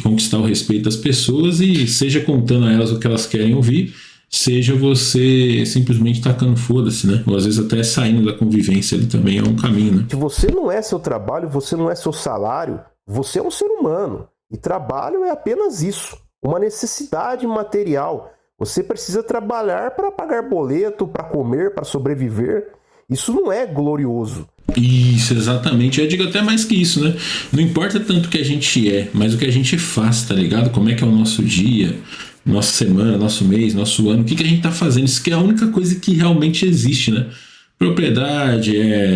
conquistar o respeito das pessoas e seja contando a elas o que elas querem ouvir, seja você simplesmente tacando foda-se, né? Ou às vezes até saindo da convivência ali também é um caminho, né? Se você não é seu trabalho, você não é seu salário, você é um ser humano. E trabalho é apenas isso. Uma necessidade material. Você precisa trabalhar para pagar boleto, para comer, para sobreviver. Isso não é glorioso. Isso, exatamente. Eu digo até mais que isso, né? Não importa tanto o que a gente é, mas o que a gente faz, tá ligado? Como é que é o nosso dia, nossa semana, nosso mês, nosso ano, o que a gente tá fazendo. Isso que é a única coisa que realmente existe, né? Propriedade,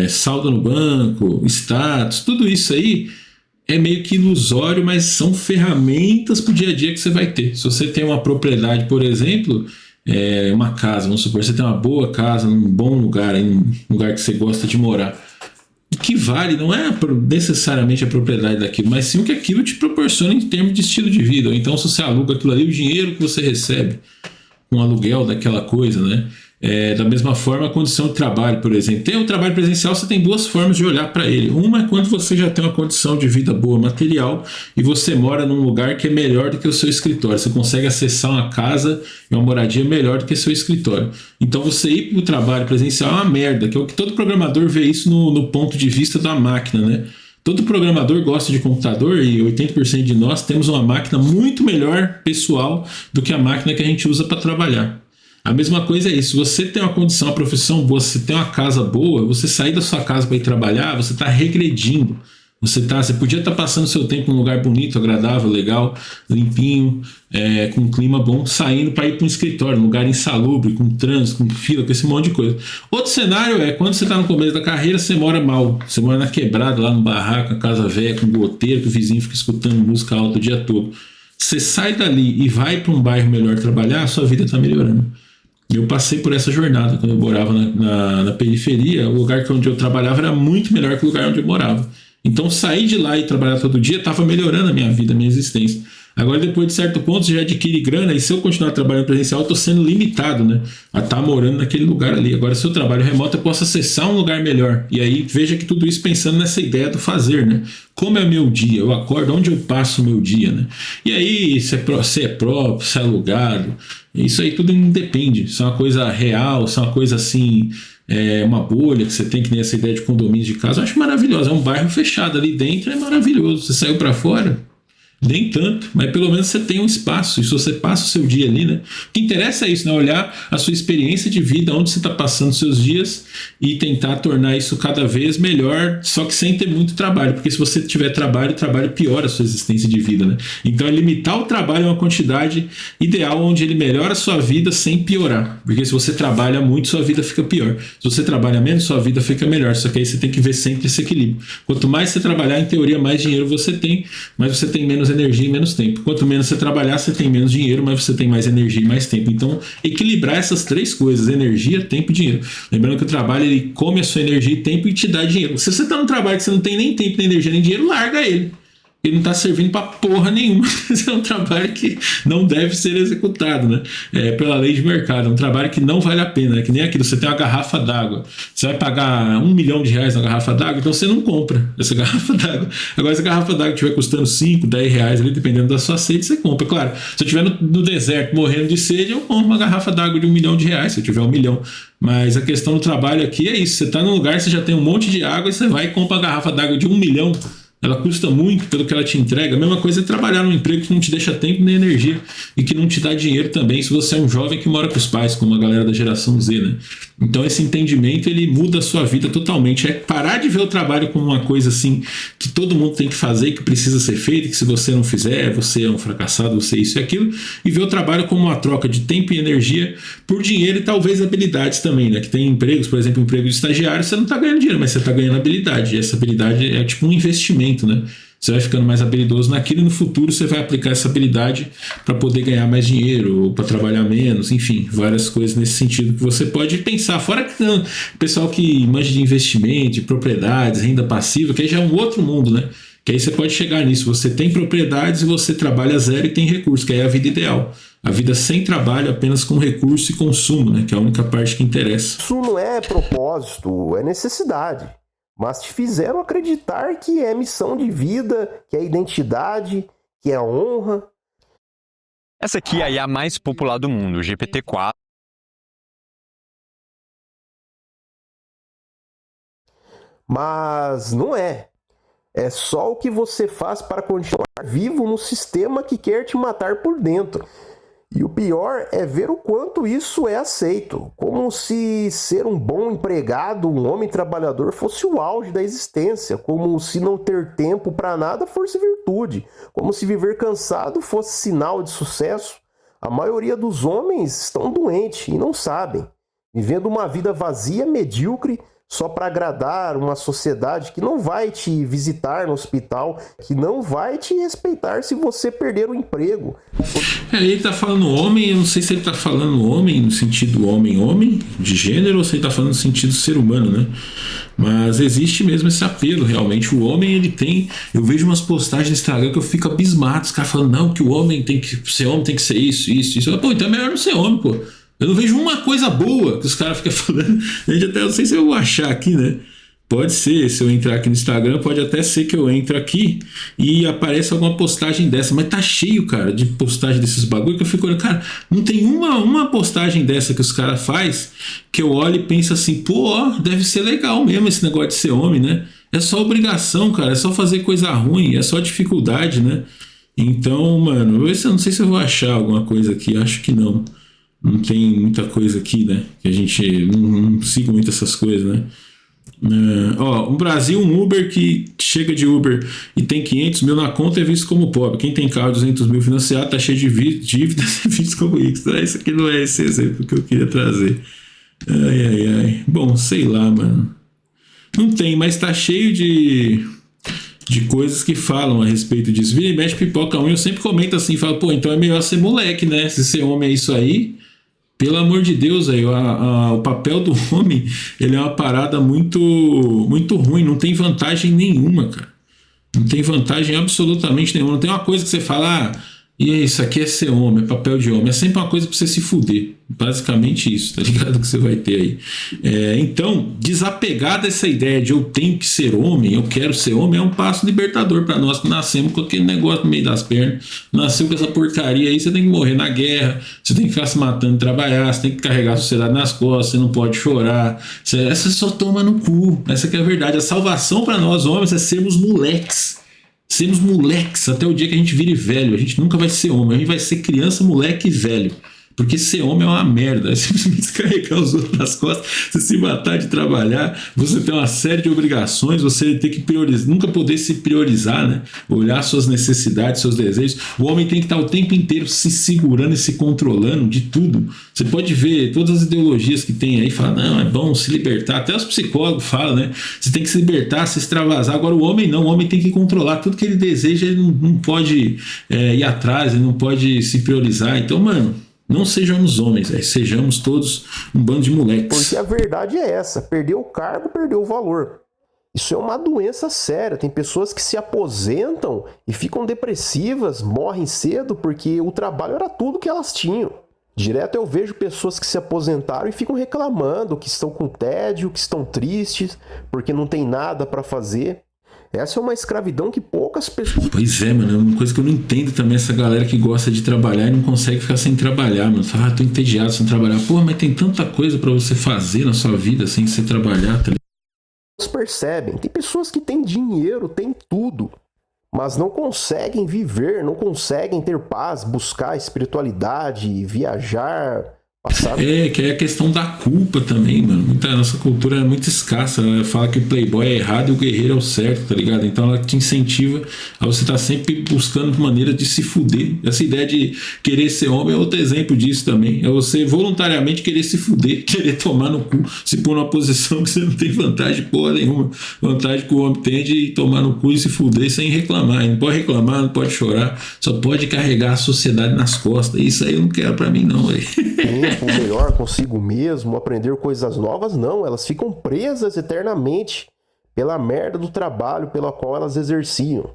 saldo no banco, status, tudo isso aí é meio que ilusório, mas são ferramentas para o dia a dia que você vai ter. Se você tem uma propriedade, por exemplo, uma casa, vamos supor, você tem uma boa casa, num bom lugar, em um lugar que você gosta de morar, o que vale não é necessariamente a propriedade daquilo, mas sim o que aquilo te proporciona em termos de estilo de vida. Ou então, se você aluga aquilo ali, o dinheiro que você recebe com o aluguel daquela coisa, né? Da mesma forma, a condição de trabalho, por exemplo. Tem o trabalho presencial, você tem 2 formas de olhar para ele. Uma é quando você já tem uma condição de vida boa, material, e você mora num lugar que é melhor do que o seu escritório. Você consegue acessar uma casa e uma moradia melhor do que o seu escritório. Então você ir para o trabalho presencial é uma merda, que é o que todo programador vê isso no ponto de vista da máquina, né? Todo programador gosta de computador e 80% de nós temos uma máquina muito melhor pessoal do que a máquina que a gente usa para trabalhar. A mesma coisa é isso. Se você tem uma condição, uma profissão boa, você tem uma casa boa, você sair da sua casa para ir trabalhar, você está regredindo. Você podia estar passando seu tempo num lugar bonito, agradável, legal, limpinho, com um clima bom, saindo para ir para um escritório, num lugar insalubre, com trânsito, com fila, com esse monte de coisa. Outro cenário é quando você está no começo da carreira, você mora mal, você mora na quebrada, lá no barraco, na casa velha, com goteiro, que o vizinho fica escutando música alta o dia todo. Você sai dali e vai para um bairro melhor trabalhar, a sua vida está melhorando. Eu passei por essa jornada quando eu morava na periferia. O lugar onde eu trabalhava era muito melhor que o lugar onde eu morava. Então sair de lá e trabalhar todo dia estava melhorando a minha vida, a minha existência. Agora, depois de certo ponto, você já adquire grana e se eu continuar trabalhando presencial, eu estou sendo limitado, né, a estar morando naquele lugar ali. Agora, se eu trabalho remoto, eu posso acessar um lugar melhor. E aí, veja que tudo isso pensando nessa ideia do fazer, né? Como é meu dia? Eu acordo, onde eu passo o meu dia, né? E aí, se é próprio, se é alugado, isso aí tudo independe. Isso é uma coisa real, isso é uma coisa assim... uma bolha que você tem, que nem essa ideia de condomínio de casa, eu acho maravilhoso. É um bairro fechado ali dentro, é maravilhoso. Você saiu para fora, nem tanto, mas pelo menos você tem um espaço. E se você passa o seu dia ali, né? O que interessa é isso, né? Olhar a sua experiência de vida, onde você está passando os seus dias e tentar tornar isso cada vez melhor, só que sem ter muito trabalho, porque se você tiver trabalho, o trabalho piora a sua existência de vida, né? Então é limitar o trabalho a uma quantidade ideal onde ele melhora a sua vida sem piorar, porque se você trabalha muito, sua vida fica pior. Se você trabalha menos, sua vida fica melhor, só que aí você tem que ver sempre esse equilíbrio. Quanto mais você trabalhar, em teoria, mais dinheiro você tem, mas você tem menos energia e menos tempo. Quanto menos você trabalhar, você tem menos dinheiro, mas você tem mais energia e mais tempo. Então, equilibrar essas três coisas, energia, tempo e dinheiro. Lembrando que o trabalho, ele come a sua energia e tempo e te dá dinheiro. Se você está num trabalho que você não tem nem tempo, nem energia, nem dinheiro, larga ele. Ele não está servindo para porra nenhuma. Esse é um trabalho que não deve ser executado, né? Pela lei de mercado. É um trabalho que não vale a pena. É que nem aquilo, você tem uma garrafa d'água. Você vai pagar R$1 milhão na garrafa d'água, então você não compra essa garrafa d'água. Agora, se a garrafa d'água estiver custando 5, 10 reais ali, dependendo da sua sede, você compra. Claro, se eu estiver no deserto morrendo de sede, eu compro uma garrafa d'água de R$1 milhão, se eu tiver 1 milhão. Mas a questão do trabalho aqui é isso. Você está num lugar, você já tem um monte de água e você vai e compra uma garrafa d'água de 1 milhão. Ela custa muito pelo que ela te entrega. A mesma coisa é trabalhar num emprego que não te deixa tempo nem energia e que não te dá dinheiro também, se você é um jovem que mora com os pais, como a galera da geração Z, né? Então esse entendimento, ele muda a sua vida totalmente. É parar de ver o trabalho como uma coisa assim que todo mundo tem que fazer, que precisa ser feito, que se você não fizer, você é um fracassado, você é isso e aquilo, e ver o trabalho como uma troca de tempo e energia por dinheiro e talvez habilidades também, né? Que tem empregos, por exemplo, emprego de estagiário, você não está ganhando dinheiro, mas você está ganhando habilidade. E essa habilidade é tipo um investimento, né? Você vai ficando mais habilidoso naquilo e no futuro você vai aplicar essa habilidade para poder ganhar mais dinheiro, ou para trabalhar menos, enfim, várias coisas nesse sentido que você pode pensar. Fora que o pessoal que manja de investimento, de propriedades, renda passiva, que aí já é um outro mundo, né? Que aí você pode chegar nisso. Você tem propriedades e você trabalha zero e tem recurso, que aí é a vida ideal. A vida sem trabalho, apenas com recurso e consumo, né? Que é a única parte que interessa. Isso não é propósito, é necessidade. Mas te fizeram acreditar que é missão de vida, que é identidade, que é honra. Essa aqui é a IA mais popular do mundo, o GPT-4. Mas não é. É só o que você faz para continuar vivo no sistema que quer te matar por dentro. E o pior é ver o quanto isso é aceito, como se ser um bom empregado, um homem trabalhador, fosse o auge da existência, como se não ter tempo para nada fosse virtude, como se viver cansado fosse sinal de sucesso. A maioria dos homens estão doentes e não sabem, vivendo uma vida vazia, medíocre, só para agradar uma sociedade que não vai te visitar no hospital, que não vai te respeitar se você perder o emprego. Ele tá falando homem, eu não sei se ele tá falando homem no sentido homem, de gênero, ou se ele tá falando no sentido ser humano, né? Mas existe mesmo esse apelo, realmente. O homem, ele tem... Eu vejo umas postagens no Instagram que eu fico abismado, os caras falando, não, que o homem tem que ser homem, tem que ser isso. Pô, então é melhor não ser homem, pô. Eu não vejo uma coisa boa que os caras ficam falando. Gente, até não sei se eu vou achar aqui, né? Pode ser, se eu entrar aqui no Instagram, pode até ser que eu entre aqui e apareça alguma postagem dessa. Mas tá cheio, cara, de postagem desses bagulho que eu fico olhando. Cara, não tem uma postagem dessa que os caras fazem que eu olho e penso assim, pô, ó, deve ser legal mesmo esse negócio de ser homem, né? é só obrigação, cara, é só fazer coisa ruim, é só dificuldade, né? Então, mano, eu não sei se eu vou achar alguma coisa aqui, acho que não. Não tem muita coisa aqui, né? Que a gente não siga muito essas coisas, né? No Brasil, um Uber que chega de Uber e tem 500 mil na conta é visto como pobre. Quem tem carro 200 mil financiado tá cheio de dívidas é visto como rico. Isso aqui não é esse exemplo que eu queria trazer. Ai. Bom, sei lá, mano. Não tem, mas tá cheio de coisas que falam a respeito disso. Vira e mexe, pipoca um. Eu sempre comento assim, falo, pô, então é melhor ser moleque, né? Se ser homem é isso aí, pelo amor de Deus, aí, o papel do homem, ele é uma parada muito, muito ruim, não tem vantagem nenhuma, cara. Não tem vantagem absolutamente nenhuma. Não tem uma coisa que você fala, e isso aqui é ser homem, é papel de homem. É sempre uma coisa pra você se fuder. Basicamente isso, tá ligado? Que você vai ter aí. Então, desapegar dessa ideia de eu tenho que ser homem, eu quero ser homem, é um passo libertador pra nós que nascemos com aquele negócio no meio das pernas. Nasceu com essa porcaria aí, você tem que morrer na guerra, você tem que ficar se matando, trabalhar, você tem que carregar a sociedade nas costas, você não pode chorar. Essa só toma no cu. Essa que é a verdade. A salvação pra nós homens é sermos moleques. Sermos moleques até o dia que a gente vire velho. A gente nunca vai ser homem, a gente vai ser criança, moleque e velho. Porque ser homem é uma merda, é simplesmente carregar os outros nas costas, você se matar de trabalhar, você tem uma série de obrigações, você tem que priorizar, nunca poder se priorizar, né? Olhar suas necessidades, seus desejos. O homem tem que estar o tempo inteiro se segurando e se controlando de tudo. Você pode ver todas as ideologias que tem aí, fala, não, é bom se libertar, até os psicólogos falam, né? Você tem que se libertar, se extravasar. Agora o homem não, o homem tem que controlar tudo que ele deseja, ele não pode ir atrás, ele não pode se priorizar. Então, mano, não sejamos homens, sejamos todos um bando de moleques. Porque a verdade é essa, perdeu o cargo, perdeu o valor. Isso é uma doença séria, tem pessoas que se aposentam e ficam depressivas, morrem cedo porque o trabalho era tudo que elas tinham. Direto eu vejo pessoas que se aposentaram e ficam reclamando que estão com tédio, que estão tristes, porque não tem nada para fazer. Essa é uma escravidão que poucas pessoas... Pois é, mano, é uma coisa que eu não entendo também, essa galera que gosta de trabalhar e não consegue ficar sem trabalhar, mano. Fala, tô entediado sem trabalhar. Pô, mas tem tanta coisa pra você fazer na sua vida sem você trabalhar, tá ligado? Percebem, tem pessoas que têm dinheiro, têm tudo, mas não conseguem viver, não conseguem ter paz, buscar espiritualidade, viajar... Que é a questão da culpa também, mano. A nossa cultura é muito escassa. Ela fala que o playboy é errado e o guerreiro é o certo, tá ligado? Então ela te incentiva a você estar sempre buscando maneira de se fuder. Essa ideia de querer ser homem é outro exemplo disso também. É você voluntariamente querer se fuder, querer tomar no cu, se pôr numa posição que você não tem vantagem porra nenhuma. Vantagem que o homem tem de tomar no cu e se fuder sem reclamar. Ele não pode reclamar, não pode chorar, só pode carregar a sociedade nas costas. Isso aí eu não quero pra mim, não, velho. Melhor consigo mesmo, aprender coisas novas, não, elas ficam presas eternamente pela merda do trabalho pela qual elas exerciam.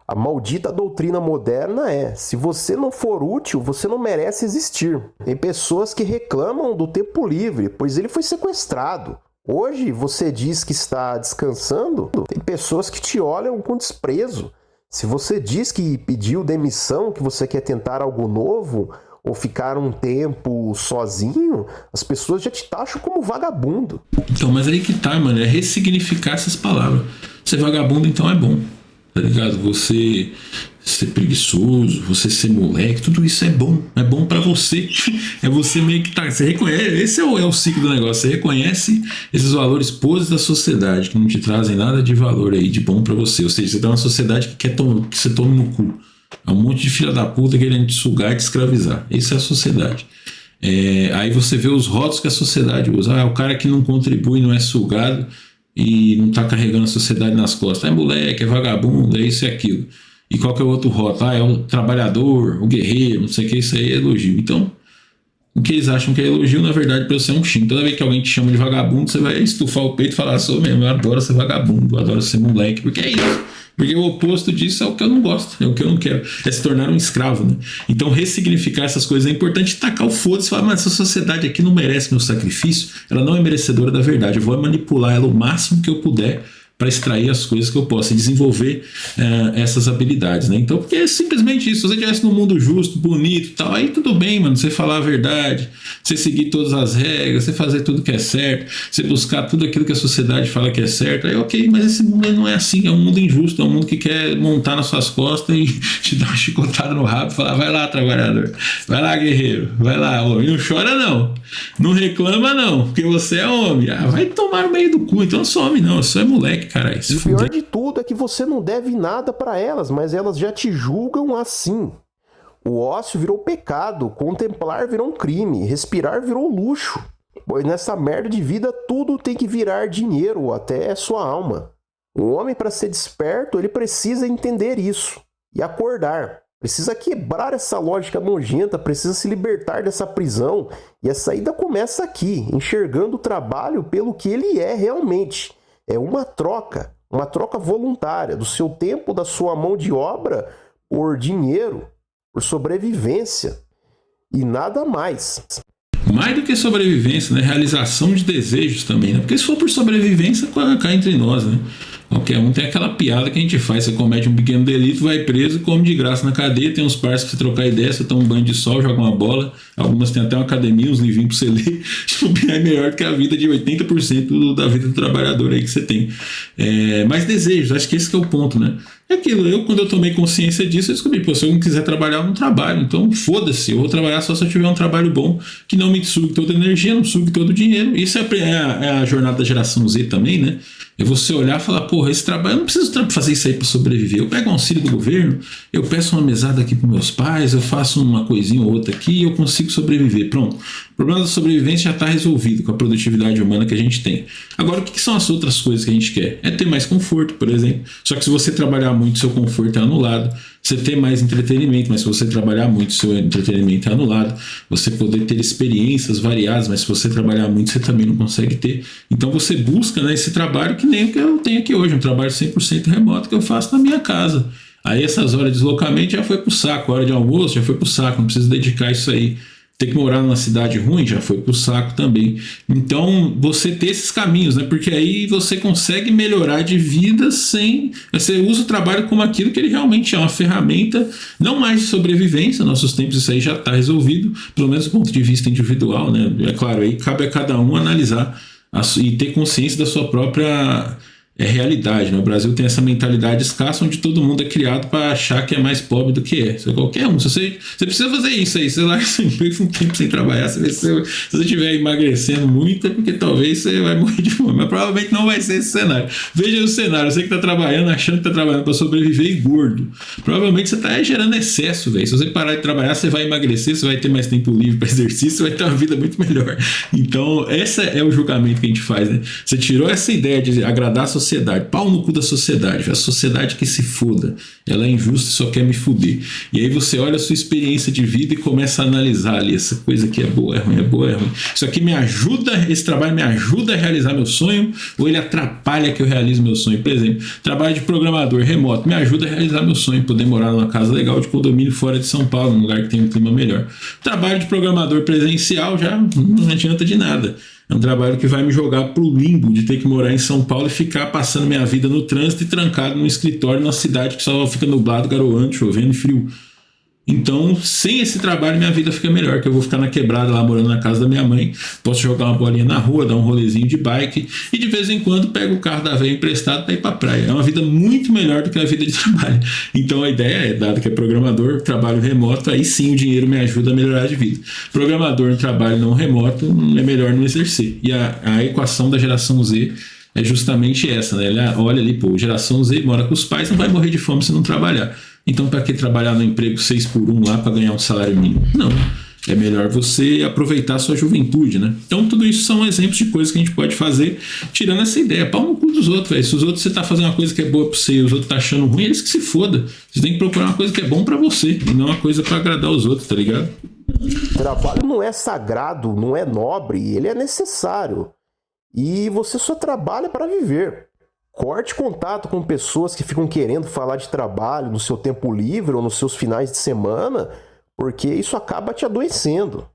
A maldita doutrina moderna é, se você não for útil, você não merece existir. Tem pessoas que reclamam do tempo livre, pois ele foi sequestrado. Hoje você diz que está descansando, tem pessoas que te olham com desprezo. Se você diz que pediu demissão, que você quer tentar algo novo, ou ficar um tempo sozinho, as pessoas já te taxam como vagabundo. Então, mas aí que tá, mano, é ressignificar essas palavras. Ser vagabundo, então, é bom, tá ligado? Você ser preguiçoso, você ser moleque, tudo isso é bom pra você. É você meio que tá, você reconhece, esse é o ciclo do negócio, você reconhece esses valores podres da sociedade, que não te trazem nada de valor aí, de bom pra você. Ou seja, você tá numa sociedade que quer que você tome no cu. É um monte de filha da puta querendo te sugar e te escravizar. Isso é a sociedade. Aí você vê os rótulos que a sociedade usa. O cara que não contribui, não é sugado e não tá carregando a sociedade nas costas. É moleque, é vagabundo, é isso e aquilo. E qual que é o outro rótulo? É o trabalhador, o guerreiro, não sei o que, isso aí é elogio. Então, o que eles acham que é elogio, na verdade, pra você é um xingo. Toda vez que alguém te chama de vagabundo, você vai estufar o peito e falar, sou mesmo, eu adoro ser vagabundo, eu adoro ser moleque, porque é isso. Porque o oposto disso é o que eu não gosto, é o que eu não quero, é se tornar um escravo, né? Então ressignificar essas coisas é importante, tacar o foda-se e falar, mas essa sociedade aqui não merece meu sacrifício, ela não é merecedora da verdade, eu vou manipular ela o máximo que eu puder para extrair as coisas que eu posso e desenvolver essas habilidades, né? Então, porque é simplesmente isso. Se você estivesse num mundo justo, bonito e tal, aí tudo bem, mano, você falar a verdade, você seguir todas as regras, você fazer tudo que é certo, você buscar tudo aquilo que a sociedade fala que é certo, aí ok, mas esse mundo não é assim, é um mundo injusto, é um mundo que quer montar nas suas costas e te dar uma chicotada no rabo e falar, vai lá, trabalhador, vai lá, guerreiro, vai lá, homem, não chora não reclama não, porque você é homem, vai tomar no meio do cu, então não sou homem não, eu sou moleque, caralho. E o pior de tudo é que você não deve nada pra elas, mas elas já te julgam assim. O ócio virou pecado, contemplar virou um crime, respirar virou luxo. Pois nessa merda de vida tudo tem que virar dinheiro, até sua alma. Um homem, para ser desperto, ele precisa entender isso e acordar. Precisa quebrar essa lógica nojenta, precisa se libertar dessa prisão. E a saída começa aqui, enxergando o trabalho pelo que ele é realmente. É uma troca voluntária do seu tempo, da sua mão de obra, por dinheiro, por sobrevivência e nada mais. Mais do que sobrevivência, né? Realização de desejos também, né? Porque se for por sobrevivência, cá entre nós, né? Qualquer um tem aquela piada que a gente faz, você comete um pequeno delito, vai preso e come de graça na cadeia, tem uns parceiros pra você trocar ideia, você toma um banho de sol, joga uma bola, algumas tem até uma academia, uns livrinhos pra você ler, é melhor do que a vida de 80% da vida do trabalhador aí que você tem. Mas desejos, acho que esse que é o ponto, né? É aquilo, quando eu tomei consciência disso, eu descobri, pô, se eu não quiser trabalhar, eu não trabalho, então foda-se, eu vou trabalhar só se eu tiver um trabalho bom, que não me sugue toda a energia, não sugue todo o dinheiro. Isso é a jornada da geração Z também, né? É você olhar e falar, porra, esse trabalho, eu não preciso fazer isso aí para sobreviver. Eu pego um auxílio do governo, eu peço uma mesada aqui para meus pais, eu faço uma coisinha ou outra aqui e eu consigo sobreviver. Pronto. O problema da sobrevivência já está resolvido com a produtividade humana que a gente tem. Agora, o que são as outras coisas que a gente quer? É ter mais conforto, por exemplo. Só que se você trabalhar muito, seu conforto é anulado. Você ter mais entretenimento, mas se você trabalhar muito, seu entretenimento é anulado. Você poder ter experiências variadas, mas se você trabalhar muito, você também não consegue ter. Então você busca, né, esse trabalho que nem o que eu tenho aqui hoje, um trabalho 100% remoto que eu faço na minha casa. Aí essas horas de deslocamento já foi pro saco, a hora de almoço já foi pro saco, não preciso dedicar isso aí. Ter que morar numa cidade ruim já foi pro saco também. Então, você ter esses caminhos, né? Porque aí você consegue melhorar de vida sem... Você usa o trabalho como aquilo que ele realmente é, uma ferramenta, não mais de sobrevivência. Nossos tempos isso aí já está resolvido, pelo menos do ponto de vista individual, né? É claro, aí cabe a cada um analisar e ter consciência da sua própria... realidade, né? O Brasil tem essa mentalidade escassa onde todo mundo é criado para achar que é mais pobre do que é. Qualquer um. Se você precisa fazer isso aí, você larga seu emprego um tempo sem trabalhar, se você estiver emagrecendo muito, é porque talvez você vai morrer de fome. Mas provavelmente não vai ser esse cenário. Veja o cenário, você que está trabalhando, achando que está trabalhando para sobreviver e gordo. Provavelmente você está gerando excesso, velho. Se você parar de trabalhar, você vai emagrecer, você vai ter mais tempo livre para exercício, você vai ter uma vida muito melhor. Então, esse é o julgamento que a gente faz, né? Você tirou essa ideia de agradar a sociedade, pau no cu da sociedade, a sociedade que se foda, ela é injusta e só quer me fuder. E aí você olha a sua experiência de vida e começa a analisar ali, essa coisa aqui é boa, é ruim, é boa, é ruim. Isso aqui me ajuda, esse trabalho me ajuda a realizar meu sonho ou ele atrapalha que eu realize meu sonho? Por exemplo, trabalho de programador remoto me ajuda a realizar meu sonho, poder morar numa casa legal de condomínio fora de São Paulo, num lugar que tem um clima melhor. Trabalho de programador presencial já não adianta de nada. É um trabalho que vai me jogar pro limbo de ter que morar em São Paulo e ficar passando minha vida no trânsito e trancado num escritório numa cidade que só fica nublado, garoando, chovendo e frio. Então, sem esse trabalho, minha vida fica melhor, que eu vou ficar na quebrada lá, morando na casa da minha mãe, posso jogar uma bolinha na rua, dar um rolezinho de bike e de vez em quando pego o carro da velha emprestado para ir para praia. É uma vida muito melhor do que a vida de trabalho. Então, a ideia é, dado que é programador, trabalho remoto, aí sim o dinheiro me ajuda a melhorar de vida. Programador no trabalho não remoto, é melhor não exercer. E a equação da geração Z é justamente essa, né? Ele olha ali, pô, geração Z mora com os pais, não vai morrer de fome se não trabalhar. Então, para que trabalhar no emprego 6x1 lá para ganhar um salário mínimo? Não. É melhor você aproveitar a sua juventude, né? Então, tudo isso são exemplos de coisas que a gente pode fazer, tirando essa ideia. Pau no cu dos outros, velho. Se os outros você tá fazendo uma coisa que é boa para você e os outros tá achando ruim, eles que se foda. Você tem que procurar uma coisa que é bom para você e não uma coisa para agradar os outros, tá ligado? Trabalho não é sagrado, não é nobre, ele é necessário. E você só trabalha para viver. Corte contato com pessoas que ficam querendo falar de trabalho no seu tempo livre ou nos seus finais de semana, porque isso acaba te adoecendo.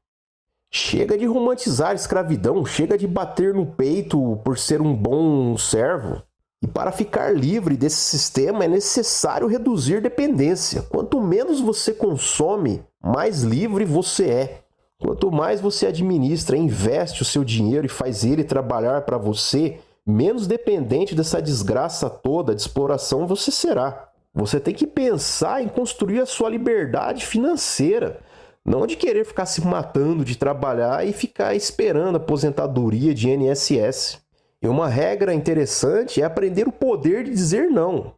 Chega de romantizar a escravidão, chega de bater no peito por ser um bom servo. E para ficar livre desse sistema é necessário reduzir dependência. Quanto menos você consome, mais livre você é. Quanto mais você administra, investe o seu dinheiro e faz ele trabalhar para você, menos dependente dessa desgraça toda de exploração você será. Você tem que pensar em construir a sua liberdade financeira, não de querer ficar se matando de trabalhar e ficar esperando a aposentadoria de INSS. E uma regra interessante é aprender o poder de dizer não.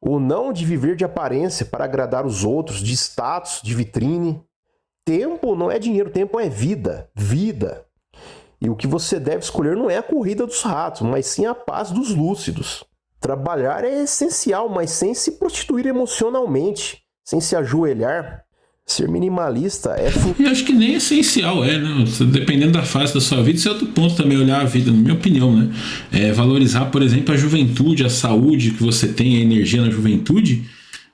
O não de viver de aparência para agradar os outros, de status, de vitrine. Tempo não é dinheiro, tempo é vida. Vida. E o que você deve escolher não é a corrida dos ratos, mas sim a paz dos lúcidos. Trabalhar é essencial, mas sem se prostituir emocionalmente, sem se ajoelhar. Ser minimalista é... Eu acho que nem essencial, né? Dependendo da fase da sua vida, isso é outro ponto também, olhar a vida, na minha opinião, né? Valorizar, por exemplo, a juventude, a saúde que você tem, a energia na juventude.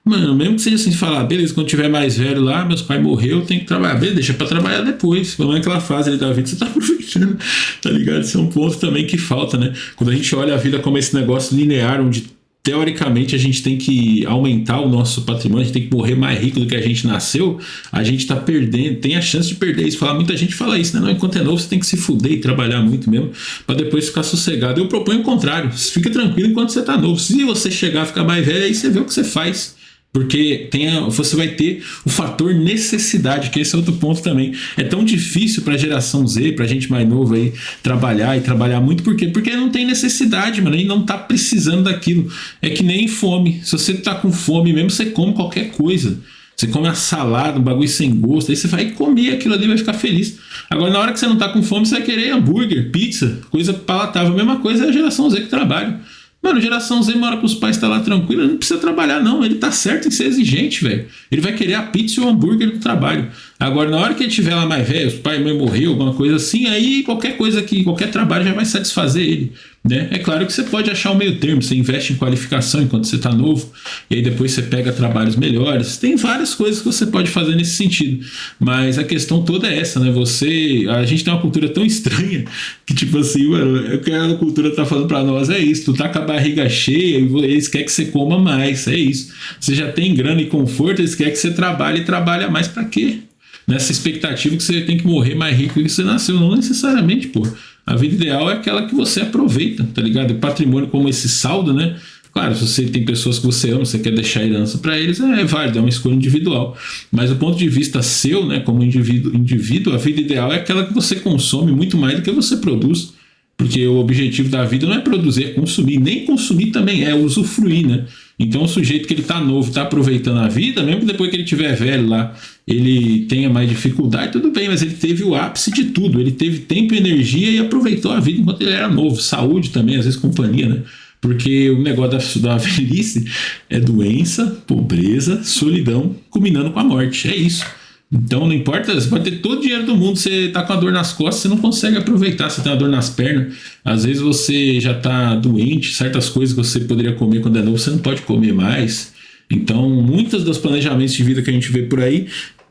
Mano, mesmo que seja assim, falar, beleza, quando tiver mais velho lá, meus pais morreram, eu tenho que trabalhar. Beleza, deixa pra trabalhar depois. Pelo menos aquela fase ali da vida, você tá aproveitando, tá ligado? Isso é um ponto também que falta, né? Quando a gente olha a vida como esse negócio linear, onde teoricamente a gente tem que aumentar o nosso patrimônio, a gente tem que morrer mais rico do que a gente nasceu, a gente tá perdendo, tem a chance de perder isso. Muita gente fala isso, né? Não, enquanto é novo você tem que se fuder e trabalhar muito mesmo, pra depois ficar sossegado. Eu proponho o contrário, fica tranquilo enquanto você tá novo. Se você chegar a ficar mais velho, aí você vê o que você faz. Porque você vai ter o fator necessidade, que esse é outro ponto também. É tão difícil para a geração Z, para a gente mais novo aí, trabalhar e trabalhar muito. Por quê? Porque não tem necessidade, mano. E não tá precisando daquilo. É que nem fome. Se você tá com fome mesmo, você come qualquer coisa. Você come uma salada, um bagulho sem gosto, aí você vai comer aquilo ali e vai ficar feliz. Agora, na hora que você não tá com fome, você vai querer hambúrguer, pizza, coisa palatável. A mesma coisa é a geração Z que trabalha. Mano, geração Z mora com os pais, tá lá tranquilo, ele não precisa trabalhar não, ele tá certo em ser exigente, velho. Ele vai querer a pizza e o hambúrguer do trabalho. Agora, na hora que ele tiver lá mais velho, os pai e mãe morreu, alguma coisa assim, aí qualquer trabalho já vai satisfazer ele, né? É claro que você pode achar um meio termo, você investe em qualificação enquanto você tá novo, e aí depois você pega trabalhos melhores. Tem várias coisas que você pode fazer nesse sentido, mas a questão toda é essa, né? A gente tem uma cultura tão estranha que, tipo assim, mano, o que a cultura tá falando pra nós é isso, tu tá com a barriga cheia e eles querem que você coma mais, é isso. Você já tem grana e conforto, eles querem que você trabalhe e trabalha mais pra quê? Nessa expectativa que você tem que morrer mais rico do que você nasceu, não necessariamente, pô. A vida ideal é aquela que você aproveita, tá ligado? O patrimônio como esse saldo, né? Claro, se você tem pessoas que você ama, você quer deixar herança para eles, é válido, é uma escolha individual. Mas do ponto de vista seu, né, como indivíduo, a vida ideal é aquela que você consome muito mais do que você produz. Porque o objetivo da vida não é produzir, é consumir. Nem consumir também é usufruir, né? Então o sujeito que ele tá novo, tá aproveitando a vida, mesmo que depois que ele tiver velho lá, ele tenha mais dificuldade, tudo bem, mas ele teve o ápice de tudo. Ele teve tempo e energia e aproveitou a vida enquanto ele era novo. Saúde também, às vezes companhia, né? Porque o negócio da velhice é doença, pobreza, solidão, combinando com a morte. É isso. Então não importa, você pode ter todo o dinheiro do mundo, você tá com a dor nas costas, você não consegue aproveitar, você tem uma dor nas pernas, às vezes você já tá doente, certas coisas que você poderia comer quando é novo, você não pode comer mais. Então muitos dos planejamentos de vida que a gente vê por aí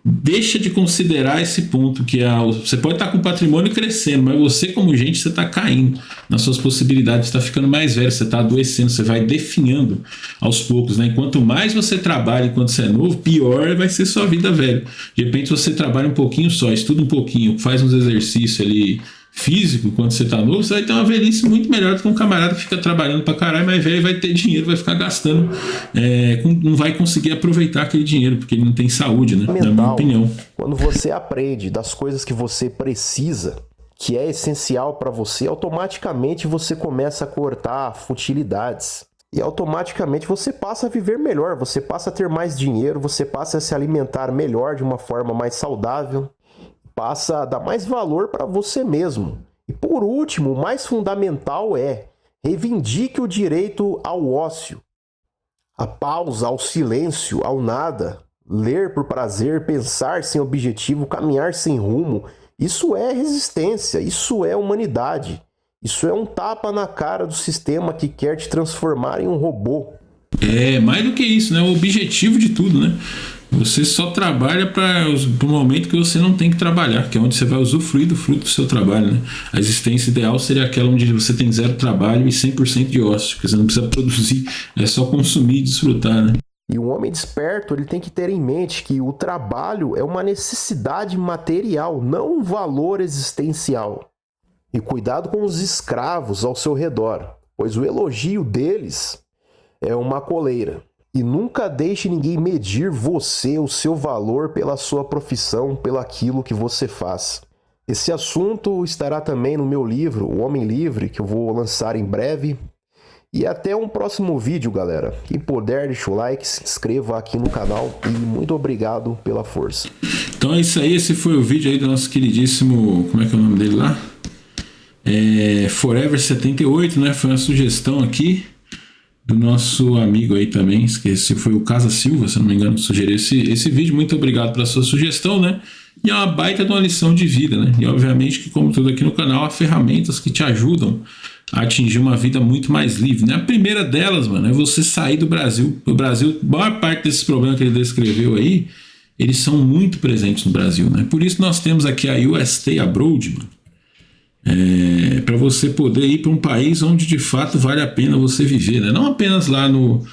deixa de considerar esse ponto, que você pode estar com o patrimônio crescendo, mas você como gente, você está caindo nas suas possibilidades, você está ficando mais velho, você está adoecendo, você vai definhando aos poucos, né? Enquanto mais você trabalha enquanto você é novo, pior vai ser sua vida velho. De repente você trabalha um pouquinho só, estuda um pouquinho, faz uns exercícios ali físico, quando você tá novo, você vai ter uma velhice muito melhor do que um camarada que fica trabalhando pra caralho, mas velho vai ter dinheiro, vai ficar gastando, não vai conseguir aproveitar aquele dinheiro, porque ele não tem saúde, né? Na minha opinião. Quando você aprende das coisas que você precisa, que é essencial pra você, automaticamente você começa a cortar futilidades. E automaticamente você passa a viver melhor, você passa a ter mais dinheiro, você passa a se alimentar melhor, de uma forma mais saudável, passa a dar mais valor para você mesmo. E por último, o mais fundamental é: reivindique o direito ao ócio, à pausa, ao silêncio, ao nada, ler por prazer, pensar sem objetivo, caminhar sem rumo. Isso é resistência, isso é humanidade. Isso é um tapa na cara do sistema que quer te transformar em um robô. É mais do que isso, né? O objetivo de tudo, né? Você só trabalha para o momento que você não tem que trabalhar, que é onde você vai usufruir do fruto do seu trabalho, né? A existência ideal seria aquela onde você tem zero trabalho e 100% de ócio, que você não precisa produzir, é só consumir e desfrutar, né? E um homem desperto, ele tem que ter em mente que o trabalho é uma necessidade material, não um valor existencial. E cuidado com os escravos ao seu redor, pois o elogio deles é uma coleira. E nunca deixe ninguém medir você, o seu valor pela sua profissão, pelo aquilo que você faz. Esse assunto estará também no meu livro, O Homem Livre, que eu vou lançar em breve. E até um próximo vídeo, galera. Quem puder, deixa o like, se inscreva aqui no canal e muito obrigado pela força. Então é isso aí, esse foi o vídeo aí do nosso queridíssimo, como é que é o nome dele lá? Forever78, né? Foi uma sugestão aqui do nosso amigo aí também, esqueci, foi o Casa Silva, se não me engano, que sugeriu esse vídeo. Muito obrigado pela sua sugestão, né? E é uma baita de uma lição de vida, né? E obviamente que, como tudo aqui no canal, há ferramentas que te ajudam a atingir uma vida muito mais livre, né? A primeira delas, mano, é você sair do Brasil. O Brasil, a maior parte desses problemas que ele descreveu aí, eles são muito presentes no Brasil, né? Por isso nós temos aqui a USA Abroad, mano. Para você poder ir para um país onde de fato vale a pena você viver, né? Não apenas lá nos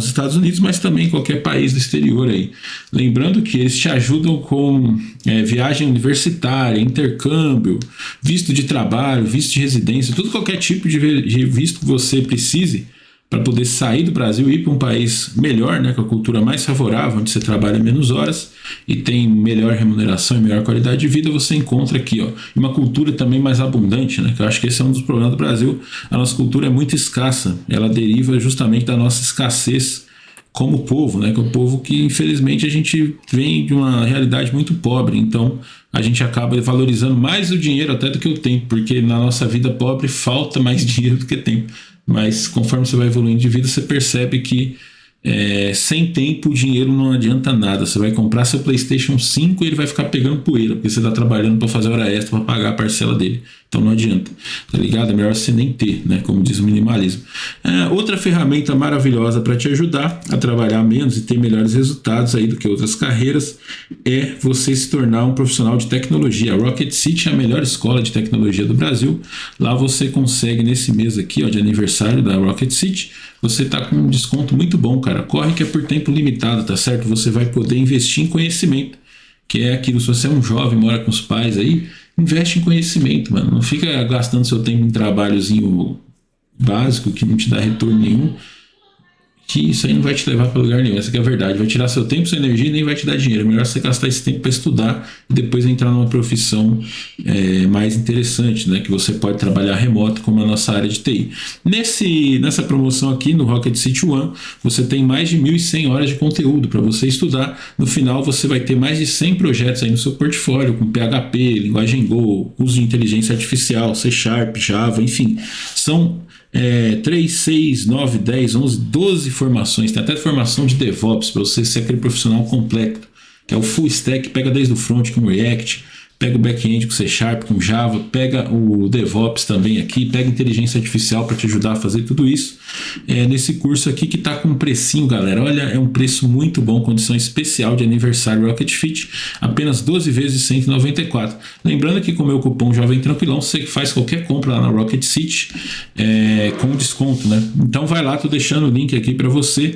Estados Unidos, mas também em qualquer país do exterior aí. Lembrando que eles te ajudam com viagem universitária, intercâmbio, visto de trabalho, visto de residência, qualquer tipo de visto que você precise para poder sair do Brasil e ir para um país melhor, né, com a cultura mais favorável, onde você trabalha menos horas e tem melhor remuneração e melhor qualidade de vida, você encontra aqui, ó, uma cultura também mais abundante, né, que eu acho que esse é um dos problemas do Brasil. A nossa cultura é muito escassa, ela deriva justamente da nossa escassez como povo, né, que é um povo que infelizmente a gente vem de uma realidade muito pobre, então a gente acaba valorizando mais o dinheiro até do que o tempo, porque na nossa vida pobre falta mais dinheiro do que tempo. Mas conforme você vai evoluindo de vida, você percebe que sem tempo o dinheiro não adianta nada. Você vai comprar seu PlayStation 5 e ele vai ficar pegando poeira, porque você está trabalhando para fazer hora extra para pagar a parcela dele. Então não adianta, tá ligado? É melhor você nem ter, né? Como diz o minimalismo. Outra ferramenta maravilhosa para te ajudar a trabalhar menos e ter melhores resultados aí do que outras carreiras é você se tornar um profissional de tecnologia. A Rocket City é a melhor escola de tecnologia do Brasil. Lá você consegue, nesse mês aqui, ó, de aniversário da Rocket City, você tá com um desconto muito bom, cara. Corre que é por tempo limitado, tá certo? Você vai poder investir em conhecimento, que é aquilo, se você é um jovem, mora com os pais aí, investe em conhecimento, mano. Não fica gastando seu tempo em trabalhozinho básico que não te dá retorno nenhum, que isso aí não vai te levar para lugar nenhum. Essa que é a verdade. Vai tirar seu tempo, sua energia e nem vai te dar dinheiro. É melhor você gastar esse tempo para estudar e depois entrar numa profissão mais interessante, né? Que você pode trabalhar remoto, como a nossa área de TI. Nessa promoção aqui no Rocket City One, você tem mais de 1.100 horas de conteúdo para você estudar. No final, você vai ter mais de 100 projetos aí no seu portfólio, com PHP, linguagem Go, uso de inteligência artificial, C#, Java, enfim. São 3, 6, 9, 10, 11, 12 formações. Tem até formação de DevOps para você ser aquele profissional completo, que é o full stack, pega desde o front com React, pega o back-end com C#, com Java, pega o DevOps também aqui, pega inteligência artificial para te ajudar a fazer tudo isso. Nesse curso aqui que tá com um precinho, galera, olha, é um preço muito bom, condição especial de aniversário Rocket Fit, apenas 12 vezes de 194. Lembrando que com o meu cupom Jovem Tranquilão, você faz qualquer compra lá na Rocket City com desconto, né? Então vai lá, tô deixando o link aqui para você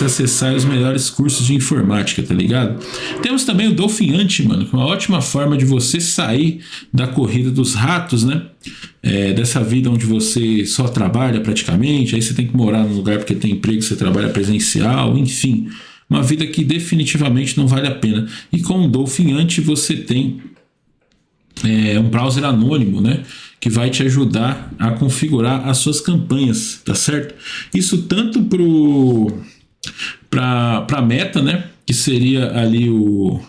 acessar os melhores cursos de informática, tá ligado? Temos também o Dolphinante, mano, que é uma ótima forma de você sair da corrida dos ratos, né? Dessa vida onde você só trabalha praticamente, aí você tem que morar num lugar porque tem emprego, você trabalha presencial, enfim, uma vida que definitivamente não vale a pena. E com o Dolphinante você tem um browser anônimo, né, que vai te ajudar a configurar as suas campanhas, tá certo? Isso tanto para Meta, né, que seria ali o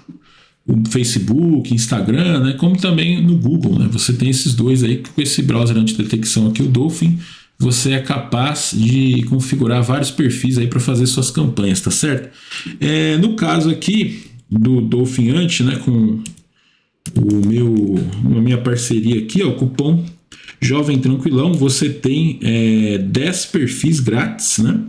Facebook, Instagram, né, como também no Google, né? Você tem esses dois aí, com esse browser antidetecção aqui, o Dolphin, você é capaz de configurar vários perfis aí para fazer suas campanhas, tá certo? No caso aqui do Dolphinante, né, com a minha parceria aqui, ó, o cupom Jovem Tranquilão, você tem 10 perfis grátis, né?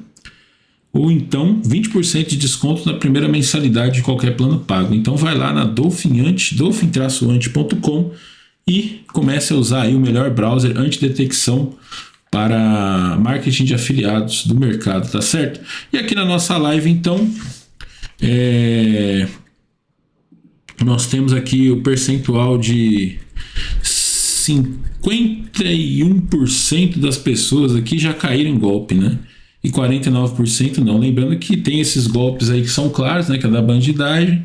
ou então 20% de desconto na primeira mensalidade de qualquer plano pago. Então vai lá na dolphin-ante.com e comece a usar aí o melhor browser antidetecção para marketing de afiliados do mercado, tá certo? E aqui na nossa live, então, nós temos aqui o percentual de 51% das pessoas aqui já caíram em golpe, né? E 49% não. Lembrando que tem esses golpes aí que são claros, né? Que é da bandidagem,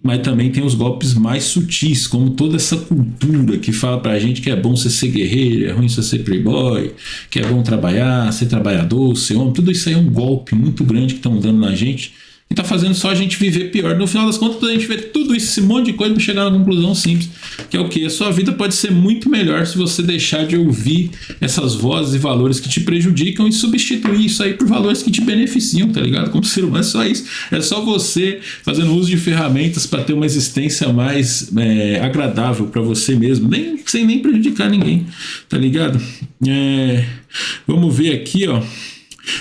mas também tem os golpes mais sutis, como toda essa cultura que fala pra gente que é bom você ser guerreiro, é ruim você ser playboy, que é bom trabalhar, ser trabalhador, ser homem. Tudo isso aí é um golpe muito grande que estão dando na gente e tá fazendo só a gente viver pior. No final das contas, a gente vê tudo isso, esse monte de coisa para chegar na conclusão simples, que é o quê? A sua vida pode ser muito melhor se você deixar de ouvir essas vozes e valores que te prejudicam e substituir isso aí por valores que te beneficiam, tá ligado? Como ser humano, é só isso. É só você fazendo uso de ferramentas para ter uma existência mais agradável para você mesmo, sem nem prejudicar ninguém, tá ligado? Vamos ver aqui, ó.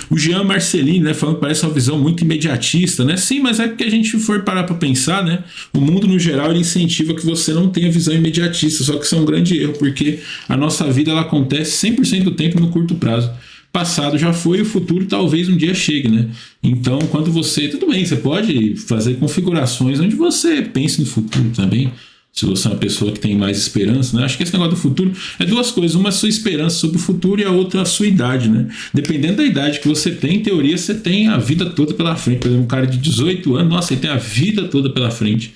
O Jean Marcelini, né, falando que parece uma visão muito imediatista, né? Sim, mas é porque a gente for parar para pensar, né? O mundo, no geral, ele incentiva que você não tenha visão imediatista, só que isso é um grande erro, porque a nossa vida, ela acontece 100% do tempo no curto prazo. Passado já foi, o futuro talvez um dia chegue, né? Então, quando você... Tudo bem, você pode fazer configurações onde você pense no futuro também, se você é uma pessoa que tem mais esperança, né? Acho que esse negócio do futuro é duas coisas. Uma é a sua esperança sobre o futuro e a outra a sua idade, né? Dependendo da idade que você tem, em teoria, você tem a vida toda pela frente. Por exemplo, um cara de 18 anos, nossa, ele tem a vida toda pela frente.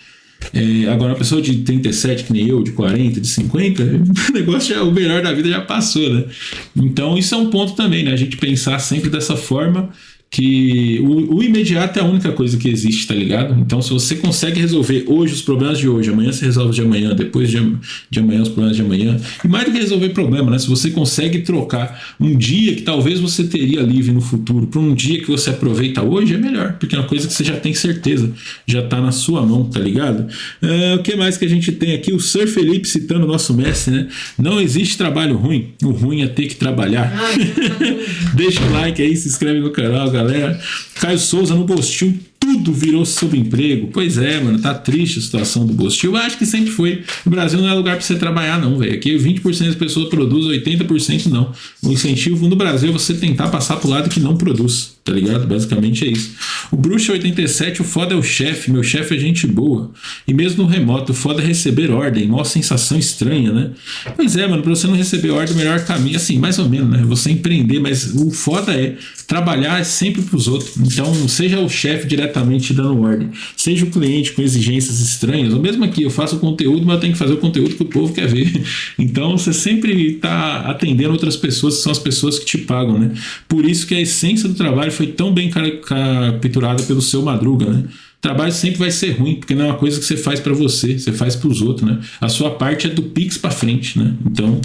Agora, uma pessoa de 37, que nem eu, de 40, de 50, o negócio o melhor da vida já passou, né? Então, isso é um ponto também, né? A gente pensar sempre dessa forma, que o imediato é a única coisa que existe, tá ligado? Então, se você consegue resolver hoje os problemas de hoje, amanhã você resolve de amanhã, depois de amanhã os problemas de amanhã, e mais do que resolver problema, né? Se você consegue trocar um dia que talvez você teria livre no futuro por um dia que você aproveita hoje, é melhor, porque é uma coisa que você já tem certeza, já tá na sua mão, tá ligado? O que mais que a gente tem aqui? O Sir Felipe citando o nosso mestre, né? Não existe trabalho ruim, o ruim é ter que trabalhar. Deixa o like aí, se inscreve no canal, galera. Caio Souza no Bostil, tudo virou subemprego. Pois é, mano, tá triste a situação do Bostil. Eu acho que sempre foi. O Brasil não é lugar pra você trabalhar, não, velho. Aqui 20% das pessoas produzem, 80% não. O incentivo no Brasil é você tentar passar pro lado que não produz, tá ligado? Basicamente é isso. O Bruxa 87, o foda é o chefe, meu chefe é gente boa. E mesmo no remoto, o foda é receber ordem. Mó sensação estranha, né? Pois é, mano, pra você não receber ordem, o melhor caminho, assim, mais ou menos, né? Você empreender, mas o foda é trabalhar sempre pros outros. Então, seja o chefe diretamente dando ordem, seja o cliente com exigências estranhas, ou mesmo aqui, eu faço conteúdo, mas eu tenho que fazer o conteúdo que o povo quer ver. Então, você sempre tá atendendo outras pessoas, que são as pessoas que te pagam, né? Por isso que a essência do trabalho foi tão bem capturada pelo Seu Madruga, né? Trabalho sempre vai ser ruim, porque não é uma coisa que você faz para você faz para os outros, né? A sua parte é do Pix para frente, né? Então,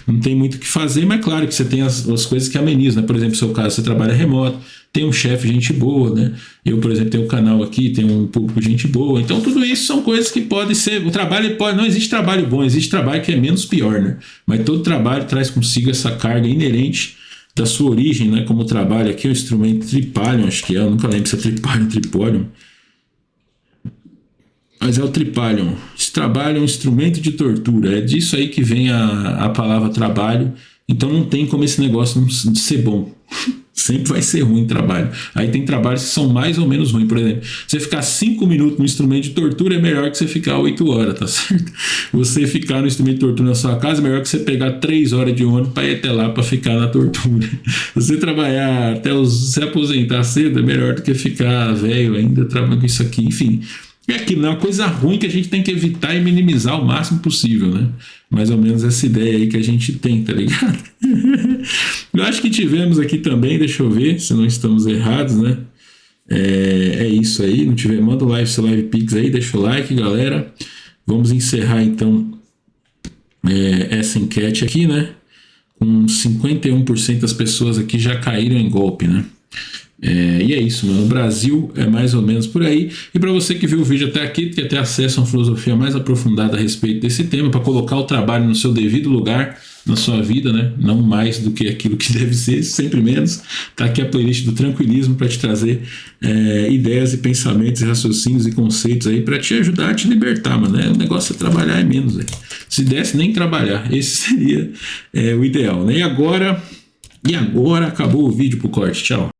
não tem muito o que fazer, mas claro que você tem as coisas que amenizam, né? Por exemplo, no seu caso, você trabalha remoto, tem um chefe gente boa, né? Eu, por exemplo, tenho um canal aqui, tenho um público gente boa. Então, tudo isso são coisas que podem ser... O trabalho pode... Não existe trabalho bom, existe trabalho que é menos pior, né? Mas todo trabalho traz consigo essa carga inerente da sua origem, né? Como o trabalho aqui, o instrumento Tripalium, acho que é, eu nunca lembro se é Tripalium, Triporium. Mas é o Tripalium. Esse trabalho é um instrumento de tortura. É disso aí que vem a palavra trabalho. Então não tem como esse negócio não ser bom. Sempre vai ser ruim trabalho. Aí tem trabalhos que são mais ou menos ruins. Por exemplo, você ficar 5 minutos no instrumento de tortura é melhor que você ficar 8 horas, tá certo? Você ficar no instrumento de tortura na sua casa é melhor que você pegar 3 horas de ônibus para ir até lá para ficar na tortura. Você trabalhar até se aposentar cedo é melhor do que ficar velho ainda trabalhando com isso aqui. Enfim, é aquilo, é uma coisa ruim que a gente tem que evitar e minimizar o máximo possível, né? Mais ou menos essa ideia aí que a gente tem, tá ligado? Eu acho que tivemos aqui também, deixa eu ver se não estamos errados, né? É isso aí, não tiver, manda o seu live pix aí, deixa o like, galera. Vamos encerrar então essa enquete aqui, né? Com 51% das pessoas aqui já caíram em golpe, né? E é isso, mano. O Brasil é mais ou menos por aí. E para você que viu o vídeo até aqui, quer ter acesso a uma filosofia mais aprofundada a respeito desse tema, para colocar o trabalho no seu devido lugar na sua vida, né? Não mais do que aquilo que deve ser, sempre menos. Tá aqui a playlist do Tranquilismo para te trazer ideias e pensamentos, e raciocínios e conceitos aí para te ajudar a te libertar, mano. O negócio é trabalhar é menos, velho. Se desse nem trabalhar, esse seria o ideal, né? E agora acabou o vídeo pro corte. Tchau.